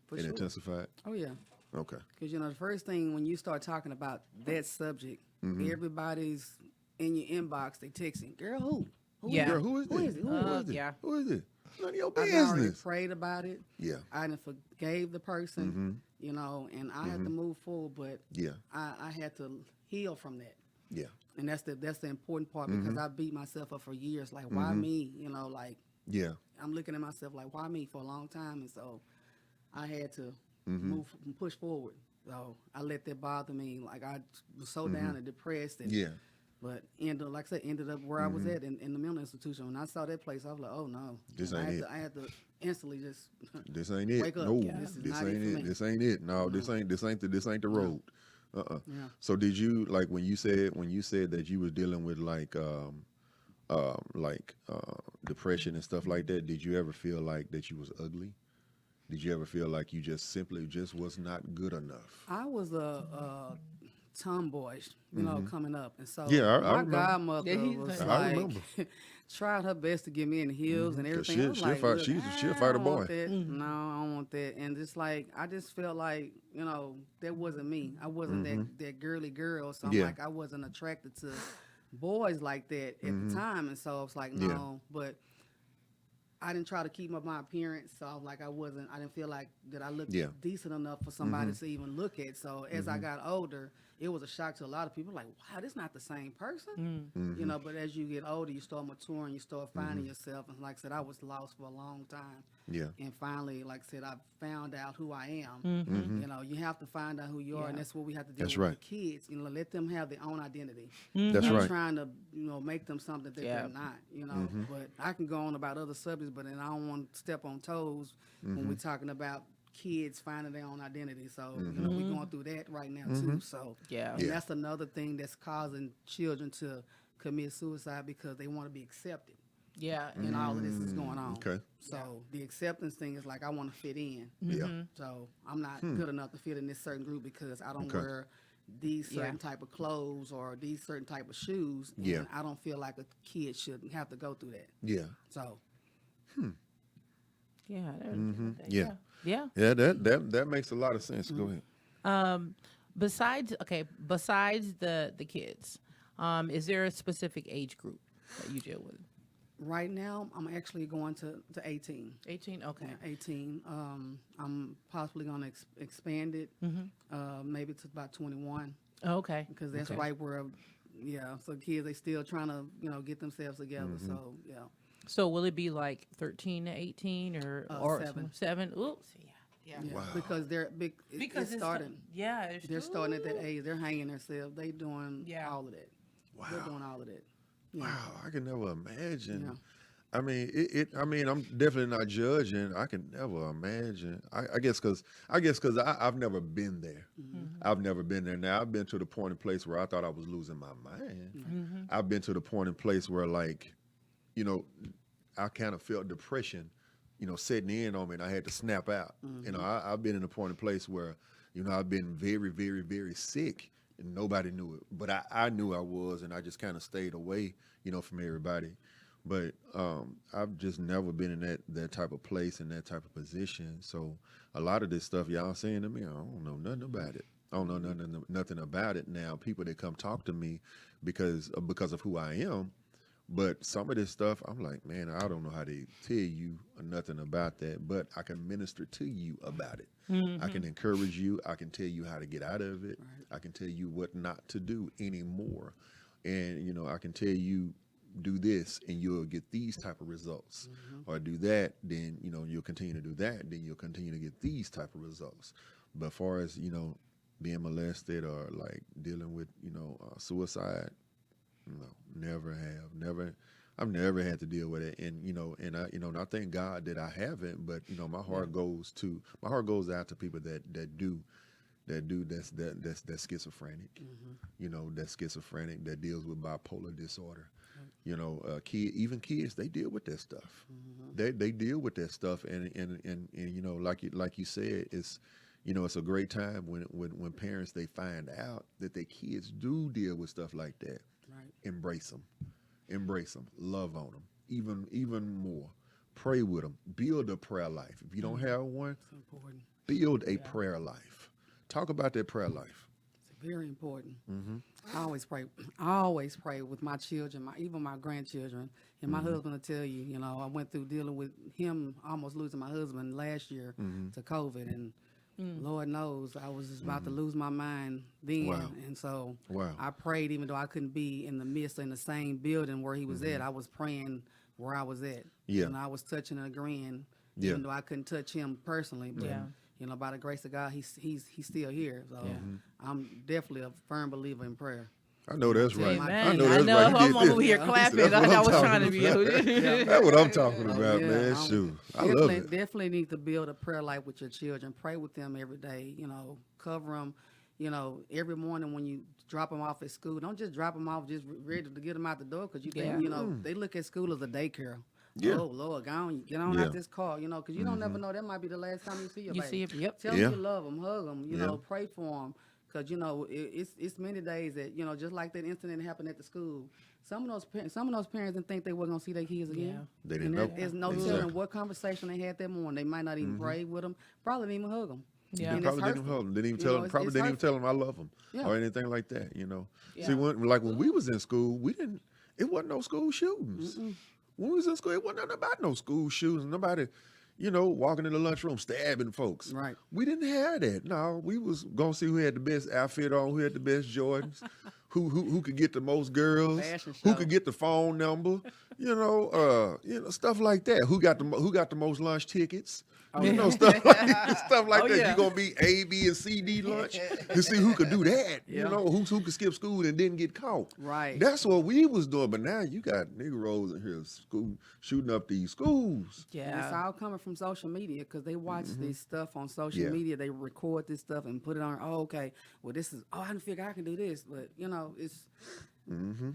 for It sure. intensified? Oh yeah. Okay. Because, you know, the first thing when you start talking about that subject, everybody's in your inbox, they texting, girl, who? Yeah. Girl, who is Who this? is it? Who Who is is it? yeah. Who is it? None of your I've already business. prayed about it. Yeah. I done forgave the person, you know, and I had to move forward, but Yeah. I had to heal from that. Yeah. And that's the important part because I beat myself up for years. Like, why me? You know, like, Yeah. I'm looking at myself like, why me for a long time? And so I had to move and push forward. So I let that bother me. Like, I was so down and depressed. And, Yeah. But like I said, ended up where I was at in the mental institution. When I saw that place, I was like, oh no. This And ain't it. I had to instantly just This ain't it. Wake up. No, Yeah. this This is not ain't it for it. me. This ain't it. No, this ain't the road. Yeah. So did you like when you said that you was dealing with depression and stuff like that? Did you ever feel like that you was ugly? Did you ever feel like you just simply just was not good enough? I was a tomboy, you know, coming up, and so Yeah, I my remember. godmother Yeah, he's was like- I like remember. tried her best to get me in the heels and 'Cause everything. I was she'll like, fight- "Look, she'll I fight a don't want boy." that. No, I don't want that. And just like I just felt like, you know, that wasn't me. I wasn't that girly girl. So I'm Yeah. like I wasn't attracted to boys like that at the time, and so I was like, no, Yeah. but. I didn't try to keep up my appearance, so I was like, I didn't feel like that I looked Yeah. decent enough for somebody to even look at. So as I got older, it was a shock to a lot of people, like, wow, this not the same person, you know. But as you get older, you start maturing, you start finding yourself. And like I said, I was lost for a long time. Yeah. And finally, like I said, I found out who I am. You know, you have to find out who you are, and that's what we have to do That's with right. the kids. You know, let them have their own identity. That's Not right. trying to, you know, make them something that Yeah. they're not. You know, but I can go on about other subjects, but then I don't want to step on toes when we're talking about kids finding their own identity. So you know, we're going through that right now too. So Yeah. and Yeah. that's another thing that's causing children to commit suicide because they want to be accepted. Yeah. And all of this is going on. Okay. So the acceptance thing is like I want to fit in. Yeah. So I'm not good enough to fit in this certain group because I don't Okay. wear these certain Yeah. type of clothes or these certain type of shoes. And Yeah. I don't feel like a kid should have to go through that. Yeah. So Yeah. Yeah. Yeah. Yeah. That makes a lot of sense. Go ahead. Besides the kids, is there a specific age group that you deal with? right now I'm actually going to 18. 18. Okay. Yeah, 18. I'm possibly going to expand it maybe to about 21 Okay. because that's Okay. right where, so kids, they still trying to, get themselves together. So, yeah. So will it be like 13 to 18 or 7. 7? Oops. Yeah. Yeah, Wow. because they're big. Because it's starting. Yeah. They're starting at that age. They're hanging themselves. They doing Yeah. all of that. Wow. They're doing all of that. wow, I can never imagine. Yeah. I mean, I mean, I'm definitely not judging. I can never imagine. I guess because I've never been there. I've never been there. Now I've been to the point and place where I thought I was losing my mind. I've been to the point and place where, like, you know, I kind of felt depression, you know, setting in on me, and I had to snap out. You know, I've been in a point and place where, you know, I've been very, very, very sick, and nobody knew it, but I knew I was, and I just kind of stayed away, you know, from everybody. But I've just never been in that type of place, in that type of position. So a lot of this stuff y'all saying to me, I don't know nothing about it. I don't know nothing about it. Now, people that come talk to me because of who I am, but some of this stuff, I'm like, man, I don't know how to tell you nothing about that, but I can minister to you about it. I can encourage you. I can tell you how to get out of it. I can tell you what not to do anymore. And, you know, I can tell you, do this and you'll get these type of results, or do that, then, you know, you'll continue to do that, then you'll continue to get these type of results. But as far as, you know, being molested or like dealing with, you know, suicide, no, I've never had to deal with it. And, you know, and I thank God that I haven't, but, you know, my heart goes out to people that do that's schizophrenic, you know, that's schizophrenic, that deals with bipolar disorder. You know, even kids, they deal with that stuff. They deal with that stuff, and you know, like you said, it's, you know, it's a great time when parents, they find out that their kids do deal with stuff like that. Right. Embrace them, love on them, even more. Pray with them, build a prayer life. If you don't have one, It's important. build a prayer life. Talk about that prayer life. It's very important. I always pray with my children, even my grandchildren. And my husband will tell you, you know, I went through dealing with him, almost losing my husband last year to COVID. And Lord knows I was just about to lose my mind then. Wow. And so Wow. I prayed, even though I couldn't be in the midst, in the same building where he was at, I was praying where I was at. Yeah. And I was touching and agreeing, Yeah. even though I couldn't touch him personally. But, Yeah. you know, by the grace of God, he's still here. So I'm definitely a firm believer in prayer. I know that's right. Amen. I know that's right. You I'm did over this. here Yeah. clapping. That's what I I'm was talking trying to be. about. That's what I'm talking about, Yeah, man. I'm Shoot, I love it. Definitely need to build a prayer life with your children. Pray with them every day. You know, cover them. You know, every morning when you drop them off at school, don't just drop them off just ready to get them out the door, because you think, you know, they look at school as a daycare. Yeah. Oh Lord, get on Yeah. out this car. You know, because you don't never know, that might be the last time you see your You baby. see it. Yep. Tell Yeah. them you love them, hug them. You Yeah. know, pray for them. Because, you know, it's many days that, you know, just like that incident that happened at the school, some of those parents didn't think they were going to see their kids again. Yeah. They didn't And know. there's no Exactly. telling what conversation they had that morning. They might not even pray with them, probably didn't even hug them. Yeah. And Probably it's didn't even hurtful. hold them. Didn't even You tell know, them. it's- Probably it's didn't even hurtful. tell them I love them Yeah. or anything like that. You know. Yeah. See, when we was in school, it wasn't no school shootings. When we was in school, it wasn't nothing about no school shootings. Nobody, you know, walking in the lunchroom stabbing folks. Right. We didn't have that. No, we was gonna see who had the best outfit on, who had the best Jordans, who could get the most girls, Fashion who show. could get the phone number, you know, stuff like that. Who got the most lunch tickets? You know, stuff like Oh, that. yeah. You gonna be A, B, and C, D lunch to see who could do that. Yeah. You know, who could skip school and didn't get caught. Right. That's what we was doing. But now you got Negroes in here school shooting up these schools. And it's Yeah. all coming from social media, because they watch this stuff on social Yeah. media. They record this stuff and put it on. Oh, okay. Well, this is. Oh, I didn't figure I can do this, but you know, it's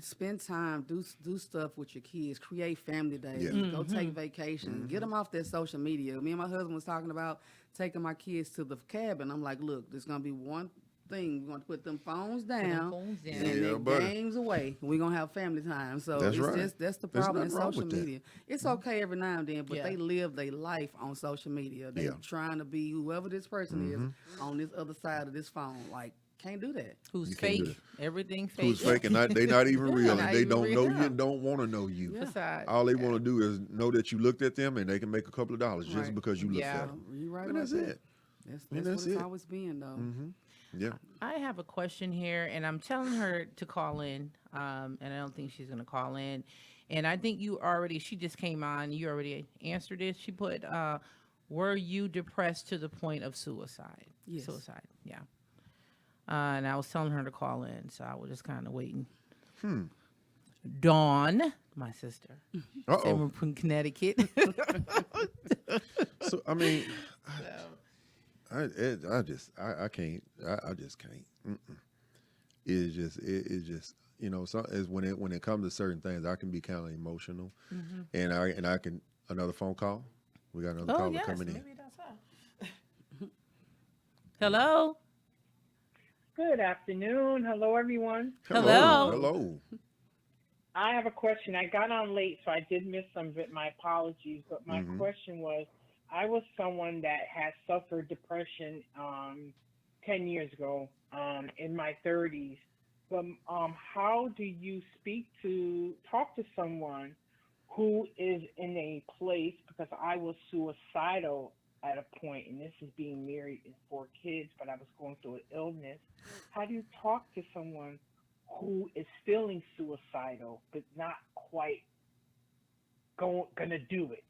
spend time, do stuff with your kids, create family days, Yeah. go take vacations, get them off their social media. Me and my husband was talking about taking my kids to the cabin. I'm like, look, there's gonna be one thing. We're gonna put them phones down. phones down. And Yeah, their buddy. games away. We're gonna have family time. So That's it's right. just that's the There's problem in nothing wrong social with that. media. It's okay every now and then, but Yeah. they live their life on social media. They Yeah. trying to be whoever this person is on this other side of this phone. Like, can't do that. Who's You can't do fake? Everything fake. Who's fake and they not even real, not and they even don't know real. you and don't want to know you. Yeah. Facade. All they want to do is know that you looked at them and they can make a couple of dollars just Right. because you looked Yeah. at them. You right And about that's that. it. That's And what that's it's it. always been, though. Yeah. I have a question here, and I'm telling her to call in, and I don't think she's going to call in. And I think she just came on, you already answered it. She put, were you depressed to the point of suicide? Yes. Suicide, yeah. And I was telling her to call in, so I was just kind of waiting. Dawn, my sister. Same Uh-oh. from Connecticut. So I mean, I just can't. I just can't. It's just so as when it comes to certain things, I can be kind of emotional, and I can another phone call. We got another caller coming in. Maybe that's her. Hello. Good afternoon. Hello, everyone. Hello. Hello. I have a question. I got on late, so I did miss some of it. My apologies. But my question was, I was someone that had suffered depression 10 years ago, in my 30s. But how do you talk to someone who is in a place, because I was suicidal at a point, and this is being married and 4 kids, but I was going through an illness. How do you talk to someone who is feeling suicidal but not quite gonna do it?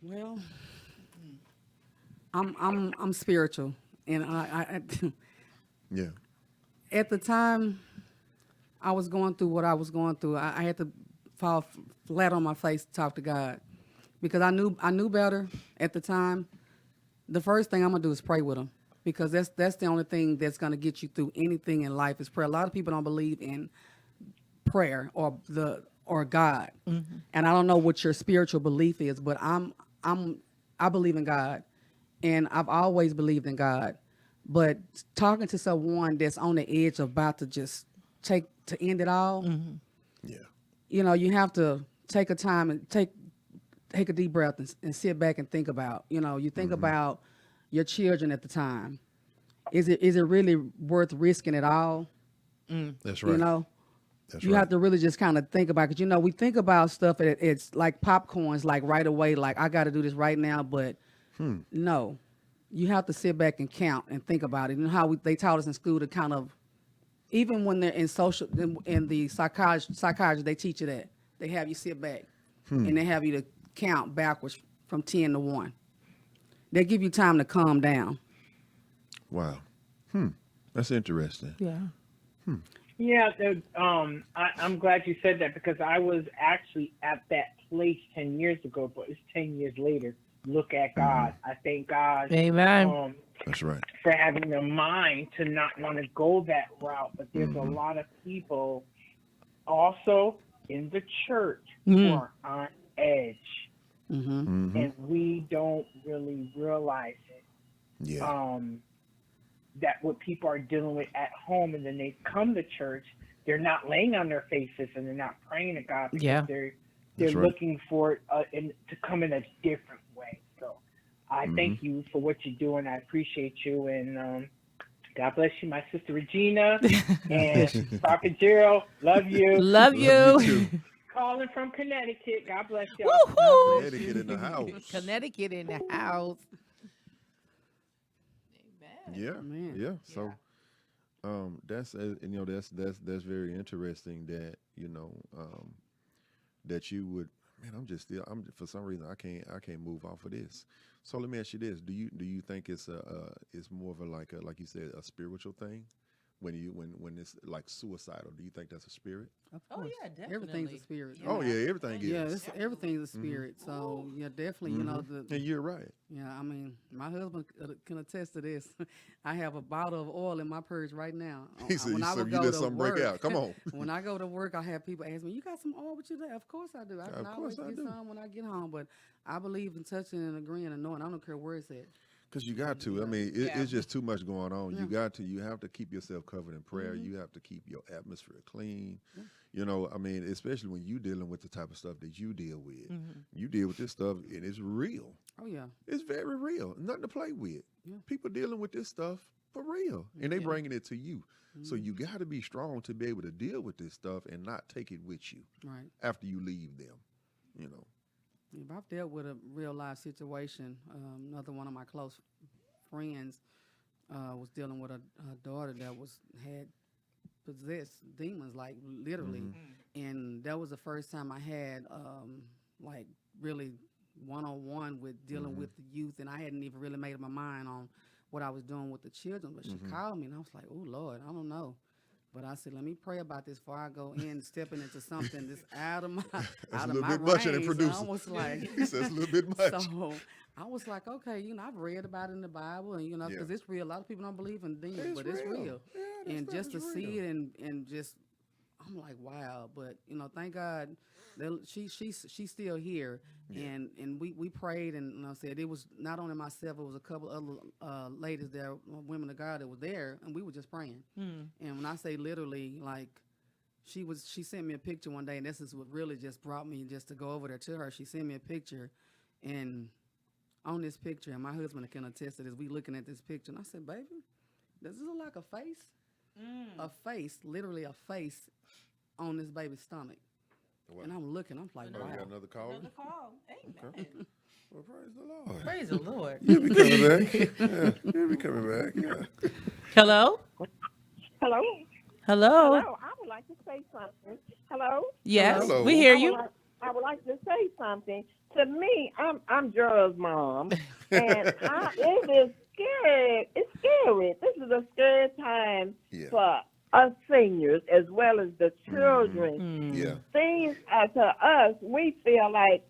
Well, I'm spiritual, and I Yeah. at the time I was going through what I was going through, I had to fall flat on my face to talk to God, because I knew better at the time. The first thing I'm gonna do is pray with Him, because that's the only thing that's gonna get you through anything in life is prayer. A lot of people don't believe in prayer or God, and I don't know what your spiritual belief is, but I believe in God, and I've always believed in God. But talking to someone that's on the edge of about to just to end it all, Yeah. You have to take a time and take a deep breath and sit back and think about, you think about your children at the time. Is it really worth risking it all? That's right. That's You right. have to really just kind of think about it. Because, we think about stuff, it's like popcorns, like right away, like I got to do this right now. But no, you have to sit back and count and think about it. You know how they taught us in school to kind of, even when they're in the psychology, they teach you that. They have you sit back and they have you to count backwards from 10 to 1. They give you time to calm down. Wow. That's interesting. Yeah. Yeah, I'm glad you said that, because I was actually at that place 10 years ago, but it's 10 years later. Look at God. I thank God. Amen. That's right. For having the mind to not want to go that route. But there's a lot of people also in the church who are on edge, and we don't really realize it. Yeah. That what people are dealing with at home, and then they come to church, they're not laying on their faces and they're not praying to God, because they're That's right. looking for it to come in a different way. So I thank you for what you're doing. I appreciate you, and God bless you, my sister Regina and Prophet Gerald. Love you. Love you. too. Calling from Connecticut. God bless y'all. Woohoo! Connecticut in the house. Connecticut in the house. Yeah. Man. Yeah. So, that's that's very interesting that that you would. Man, I'm for some reason I can't move off of this. So let me ask you this: Do you think it's more of a like you said, a spiritual thing when it's like suicidal? Do you think that's a spirit? Of Oh, course. yeah, definitely. Everything's a spirit. Oh yeah, everything is. Yeah, everything's a spirit. So yeah, definitely. And you're right. Yeah, I mean, my husband can attest to this. I have a bottle of oil in my purse right now. He said, When I "So would you go let to something break work- out? Come on." When I go to work, I have people ask me, "You got some oil with you there?" Of course I do. I can Of always course I get do. some when I get home. But I believe in touching and agreeing and knowing. I don't care where it's at. Because you got to. I mean, it's just too much going on. You have to keep yourself covered in prayer. You have to keep your atmosphere clean. I mean, especially when you dealing with the type of stuff that you deal with. You deal with this stuff, and it's real. Oh yeah. It's very real. Nothing to play with. Yeah. People dealing with this stuff for real, and they bringing it to you. So you got to be strong to be able to deal with this stuff and not take it with you Right. after you leave them. If I've dealt with a real life situation, another one of my close friends was dealing with a daughter that had possessed demons, like literally, and that was the first time I had like really one-on-one with dealing with the youth, and I hadn't even really made up my mind on what I was doing with the children. But she called me, and I was like, "Oh Lord, I don't know." But I said, let me pray about this before I go in, stepping into something that's out of my That's out a of little my bit much in range. the So I producer. was like, He says a little bit much. so I was like, okay, I've read about it in the Bible, and because Yeah. it's real. A lot of people don't believe in demons, It's but it's real. real. Yeah, this And stuff just to is see real. it and just, I'm like, wow. But thank God that she's still here. Yeah. And we prayed, and I said it was not only myself, it was a couple other ladies there, women of God that were there, and we were just praying. And when I say literally, like, she sent me a picture one day, and this is what really just brought me just to go over there to her. She sent me a picture, and on this picture, and my husband can attest to this, we looking at this picture, and I said, baby, does this look like a face? A face, literally a face on this baby's stomach. What? And I'm looking, I'm like, Oh, wow. we got another call? Another call. Amen. Okay. Well, praise the Lord. Praise the Lord. You'll be coming back. Yeah, you'll be coming back. Yeah. Hello? Hello? Hello? Hello? I would like to say something. Hello? Yes, Hello. we hear I would you. like- I would like to say something. To me, I'm Gerald's mom, and it is scary. It's scary. This is a scary time Yeah. for us seniors as well as the children. Mm. Yeah. Things to us, we feel like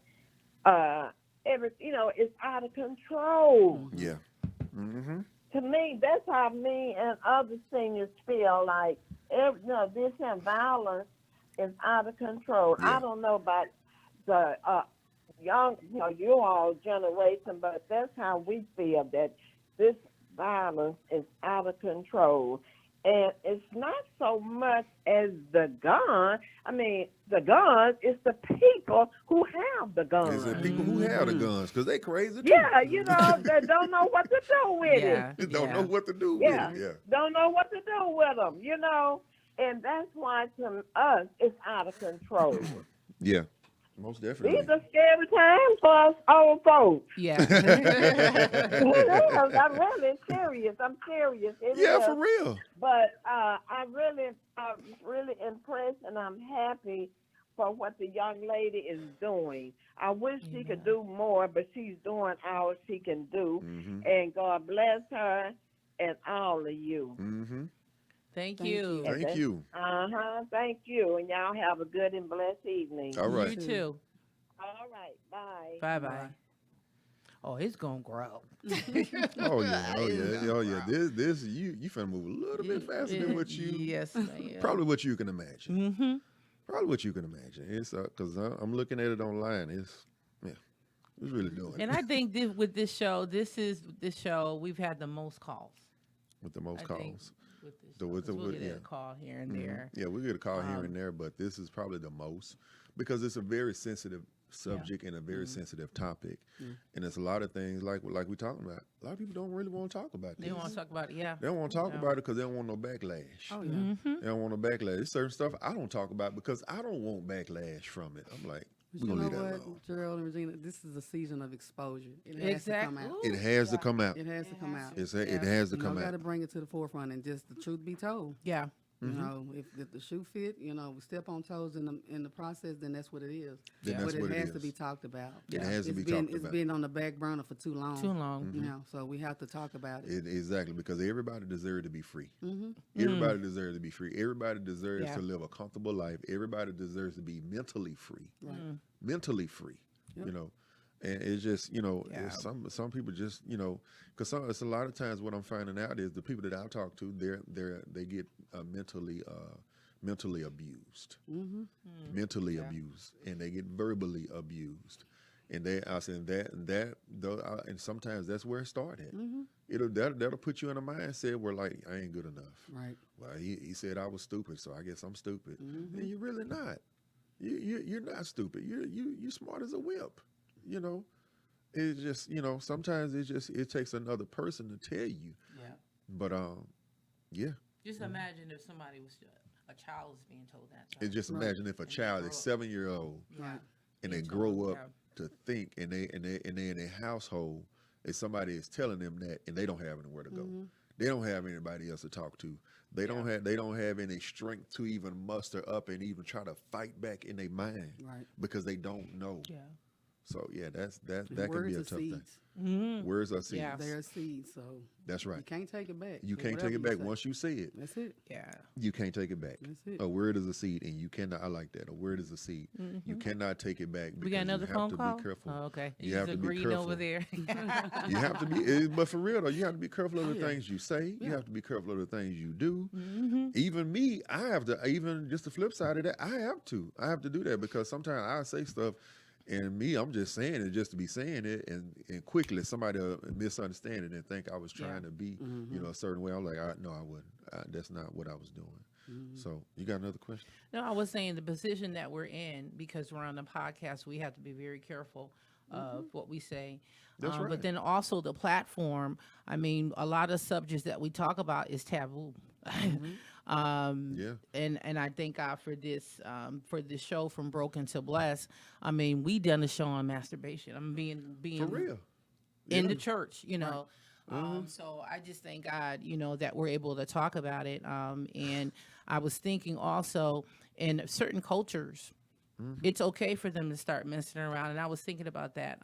it's out of control. Yeah. Mm-hmm. To me, that's how me and other seniors feel like. This and violence is out of control. Yeah. I don't know about the young, you all generation, but that's how we feel, that this violence is out of control. And it's not so much as the gun. I mean, the guns, it's the people who have the guns. Is it people who have the guns? Because they crazy too. Yeah, they don't know what to do with Yeah. it. They don't know what to do Yeah, with it. Yeah. don't know what to do with them, And that's why to us, it's out of control. Yeah. Most definitely. These are scary times for us old folks. Yeah. It is. I'm really serious. I'm serious. It Yeah, is. for real. But I'm really impressed, and I'm happy for what the young lady is doing. I wish she could do more, but she's doing all she can do. Mm-hmm. And God bless her and all of you. Mm-hmm. Thank Thank you. you. Thank you. Thank you. And y'all have a good and blessed evening. All right. You too. All right. Bye. Bye-bye. Oh, it's going to grow. Oh yeah. Oh yeah. Oh yeah. This you finna move a little bit faster than what you Yes, ma'am. probably what you can imagine. Mm-hmm. Probably what you can imagine. It's because I'm looking at it online. It's really doing it And I think with this show, we've had the most calls. with the most I think calls. with this The- show, with the- 'cause we'll get yeah. a call here and Mhm. there. Yeah, we get a call here and there, but this is probably the most because it's a very sensitive subject and a very sensitive topic, and it's a lot of things like we talking about. A lot of people don't really want to talk about this. They want to talk about it, yeah. They don't want to talk about it because they don't want no backlash. Oh, yeah. Mm-hmm. They don't want no backlash. There's certain stuff I don't talk about because I don't want backlash from it. I'm like, But we're you gonna know leave that what, alone. Gerald and Regina, this is a season of exposure. It has to come out. It has to come out. It has to come out. It has to You come got to out. bring it to the forefront, and just the truth be told. Yeah. If the shoe fit, we step on toes in the process, then that's what it is. Then but that's it what it has to is. be talked about. It has to be been, talked It's about. been on the back burner for too long. Too long. So we have to talk about it. Exactly, because everybody deserves to be free. Mm-hmm. Everybody deserves to be free. Everybody deserves Yeah. to live a comfortable life. Everybody deserves to be mentally free. Right. Mentally free. Yep. And it's just Yeah. it's some people just because it's a lot of times what I'm finding out is the people that I talk to they get mentally abused, Mm-hmm. mentally abused, and they get verbally abused. And I said that though, and sometimes that's where it started. Mm-hmm. That'll put you in a mindset where like I ain't good enough. Right. Well, he said I was stupid, so I guess I'm stupid. Mm-hmm. And you're really not. You're not stupid. You're smart as a whip. It's just sometimes it takes another person to tell you. Yeah. But yeah. Just imagine if somebody a child was being told that. And just Right. imagine if a child is 7-year-old Yeah. and they Being grow told, up to think and they in a household and somebody is telling them that and they don't have anywhere to go. Mm-hmm. They don't have anybody else to talk to. They don't have any strength to even muster up and even try to fight back in their mind Right. because they don't know. Yeah. So yeah, that And can be words a are tough thing. seeds. Words are seeds. Yeah. They're seeds, so That's right. you can't take it back. You So can't take whatever it back say. once you say it. That's it. Yeah. You can't take it back. That's it. A word is a seed, and you cannot. I like that. A word is a seed. You cannot take it back. We got another you have phone to call. Be careful. Oh, okay. You have to be agreeing careful over there. You have to be, but for real though, you have to be careful of the yeah. things you say. You have to be careful of the things you do. Mm-hmm. Even me, I have to. Even just the flip side of that, I have to do that because sometimes I say stuff, and me, I'm just saying it just to be saying it, and quickly somebody will misunderstand it and think I was trying to be, a certain way. I'm like, no, I wouldn't. That's not what I was doing. So you got another question? No, I was saying the position that we're in, because we're on the podcast, we have to be very careful of what we say. That's right. But then also the platform, I mean, a lot of subjects that we talk about is taboo. Yeah. And I thank God for this show, From Broken to Blessed. I mean, we done a show on masturbation. I'm being For real. in the church, so I just thank God, that we're able to talk about it. And I was thinking also, in certain cultures, it's okay for them to start messing around. And I was thinking about that.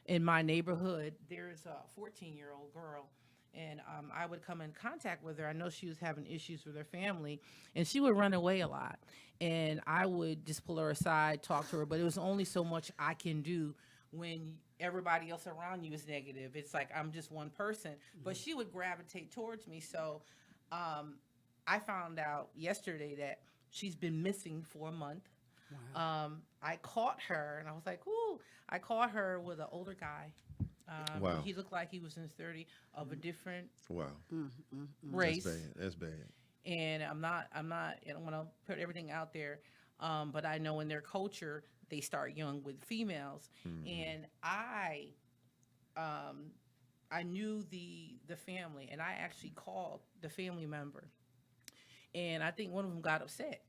In my neighborhood, there's a 14-year-old girl, and I would come in contact with her. I know she was having issues with her family, and she would run away a lot. And I would just pull her aside, talk to her, but it was only so much I can do when everybody else around you is negative. It's like I'm just one person, but she would gravitate towards me. So I found out yesterday that she's been missing for a month. Wow. I caught her, and I was like, ooh. I caught her with an older guy. Wow. He looked like he was in his 30s, of a different Wow. race. That's bad. And I don't want to put everything out there, but I know in their culture, they start young with females. And I knew the family, and I actually called the family member, and I think one of them got upset.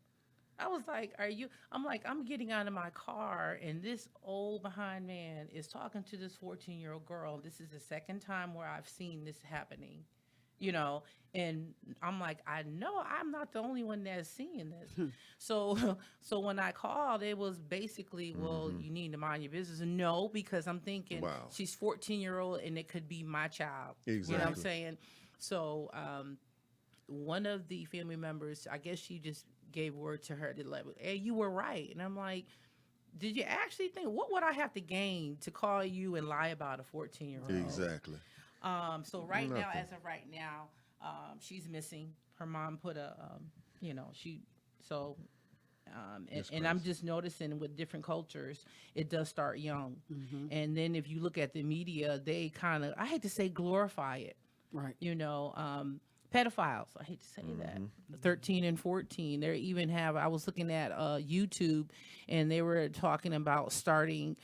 I was like, I'm getting out of my car, and this old behind man is talking to this 14-year-old girl. This is the second time where I've seen this happening, and I'm like, I know I'm not the only one that's seeing this. So when I called, it was basically, well, you need to mind your business. No, because I'm thinking she's 14-year-old, and it could be my child. Exactly. You know what I'm saying? So one of the family members, I guess she just gave word to her to like, hey, you were right. And I'm like, did you actually think, what would I have to gain to call you and lie about a 14-year-old? Exactly. So now, as of right now, she's missing. Her mom put and I'm just noticing with different cultures, it does start young. And then if you look at the media, they kind of, I hate to say glorify it. Right. Pedophiles, I hate to say that, 13 and 14. They even have, I was looking at YouTube, and they were talking about starting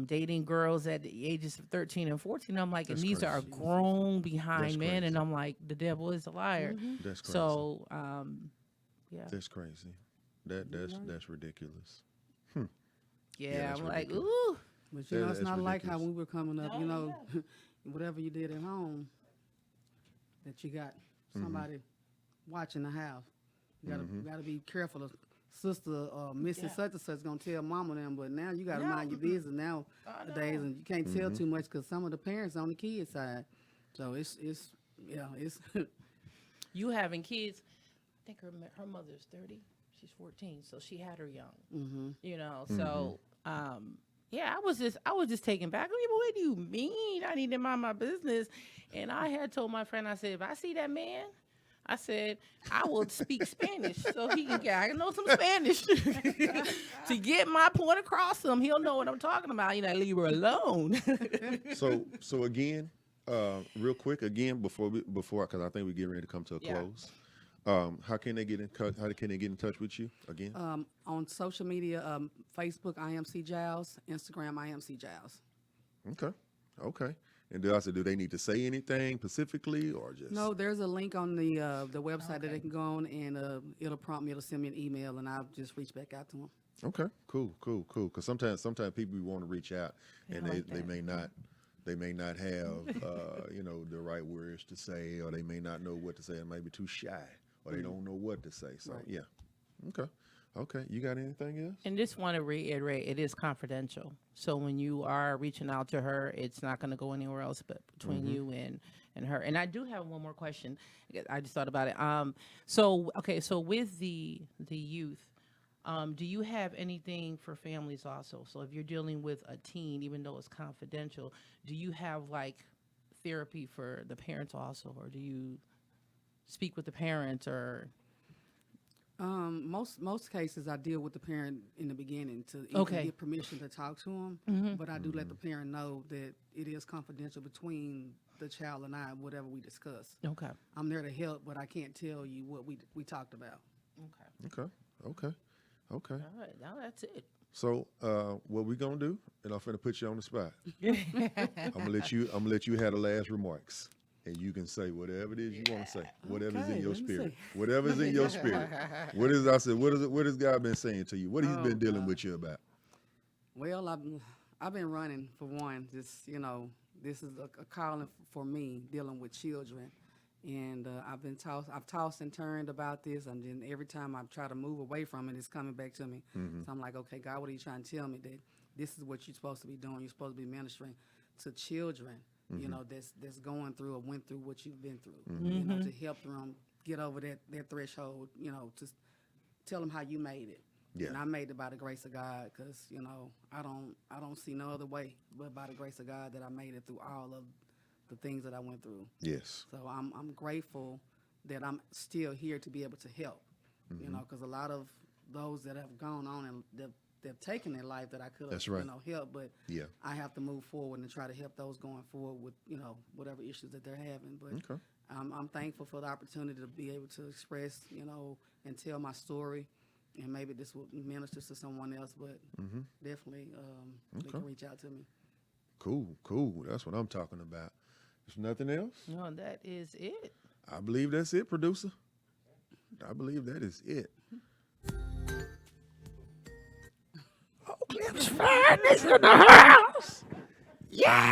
dating girls at the ages of 13 and 14. I'm like, That's and these crazy. are grown behind That's men, crazy. and I'm like, the devil is a liar. That's crazy. So, yeah. That's crazy. That's ridiculous. Yeah, that's I'm like, ridiculous. ooh. But That- it's that's not like how ridiculous. when we were coming up, No, whatever you did at home, that you got somebody watching the house. You gotta be careful. Of sister or Mrs. such and such gonna tell mama them, but now you gotta mind your business nowadays, and you can't tell too much because some of the parents on the kids side. So it's You having kids, I think her mother's 30, she's 14, so she had her young. So yeah, I was just taken back. What do you mean I need to mind my business? And I had told my friend, I said, if I see that man, I said, I will speak Spanish so he can get, I know some Spanish to get my point across to him. He'll know what I'm talking about. Leave her alone. So again, real quick, before because I think we're getting ready to come to a close. How can they get in touch with you again? on social media, Facebook, I am CGiles, Instagram, I am CGiles. Okay. And do they need to say anything specifically or just? No, there's a link on the website that they can go on, and it'll prompt me to send me an email, and I'll just reach back out to them. Okay, cool. Because sometimes people want to reach out, and they may not have the right words to say, or they may not know what to say, and may be too shy, or they don't know what to say. So yeah, okay. Okay. You got anything else? And just want to reiterate, it is confidential. So when you are reaching out to her, it's not going to go anywhere else but between you and her. And I do have one more question. I just thought about it. So with the youth, do you have anything for families also? So if you're dealing with a teen, even though it's confidential, do you have like therapy for the parents also, or do you speak with the parents or? Most cases I deal with the parent in the beginning to even get permission to talk to them, but I do let the parent know that it is confidential between the child and I, whatever we discuss. Okay. I'm there to help, but I can't tell you what we talked about. Okay. Okay. All right. Now that's it. So what we gonna do? And I'm finna put you on the spot. I'm gonna let you have the last remarks. And you can say whatever it is you want to say, whatever's in your spirit, whatever's in your spirit. What has God been saying to you? What he's been dealing with you about? Well, I've been running for one. Just this is a calling for me dealing with children, and I've tossed and turned about this, and then every time I try to move away from it, it's coming back to me. So I'm like, okay, God, what are you trying to tell me? That this is what you're supposed to be doing. You're supposed to be ministering to children. That's going through or went through what you've been through, to help them get over that threshold, to tell them how you made it. Yeah. And I made it by the grace of God, because, I don't see no other way but by the grace of God that I made it through all of the things that I went through. Yes. So I'm grateful that I'm still here to be able to help, because a lot of those that have gone on and they've taken their life that I could have, That's right. helped, but Yeah. I have to move forward and try to help those going forward with, whatever issues that they're having. But Okay. I'm thankful for the opportunity to be able to express, and tell my story, and maybe this will minister to someone else, but definitely they can reach out to me. Cool. That's what I'm talking about. There's nothing else? No, that is it. I believe that's it, producer. I believe that is it. Clips Finest in the house. Yeah.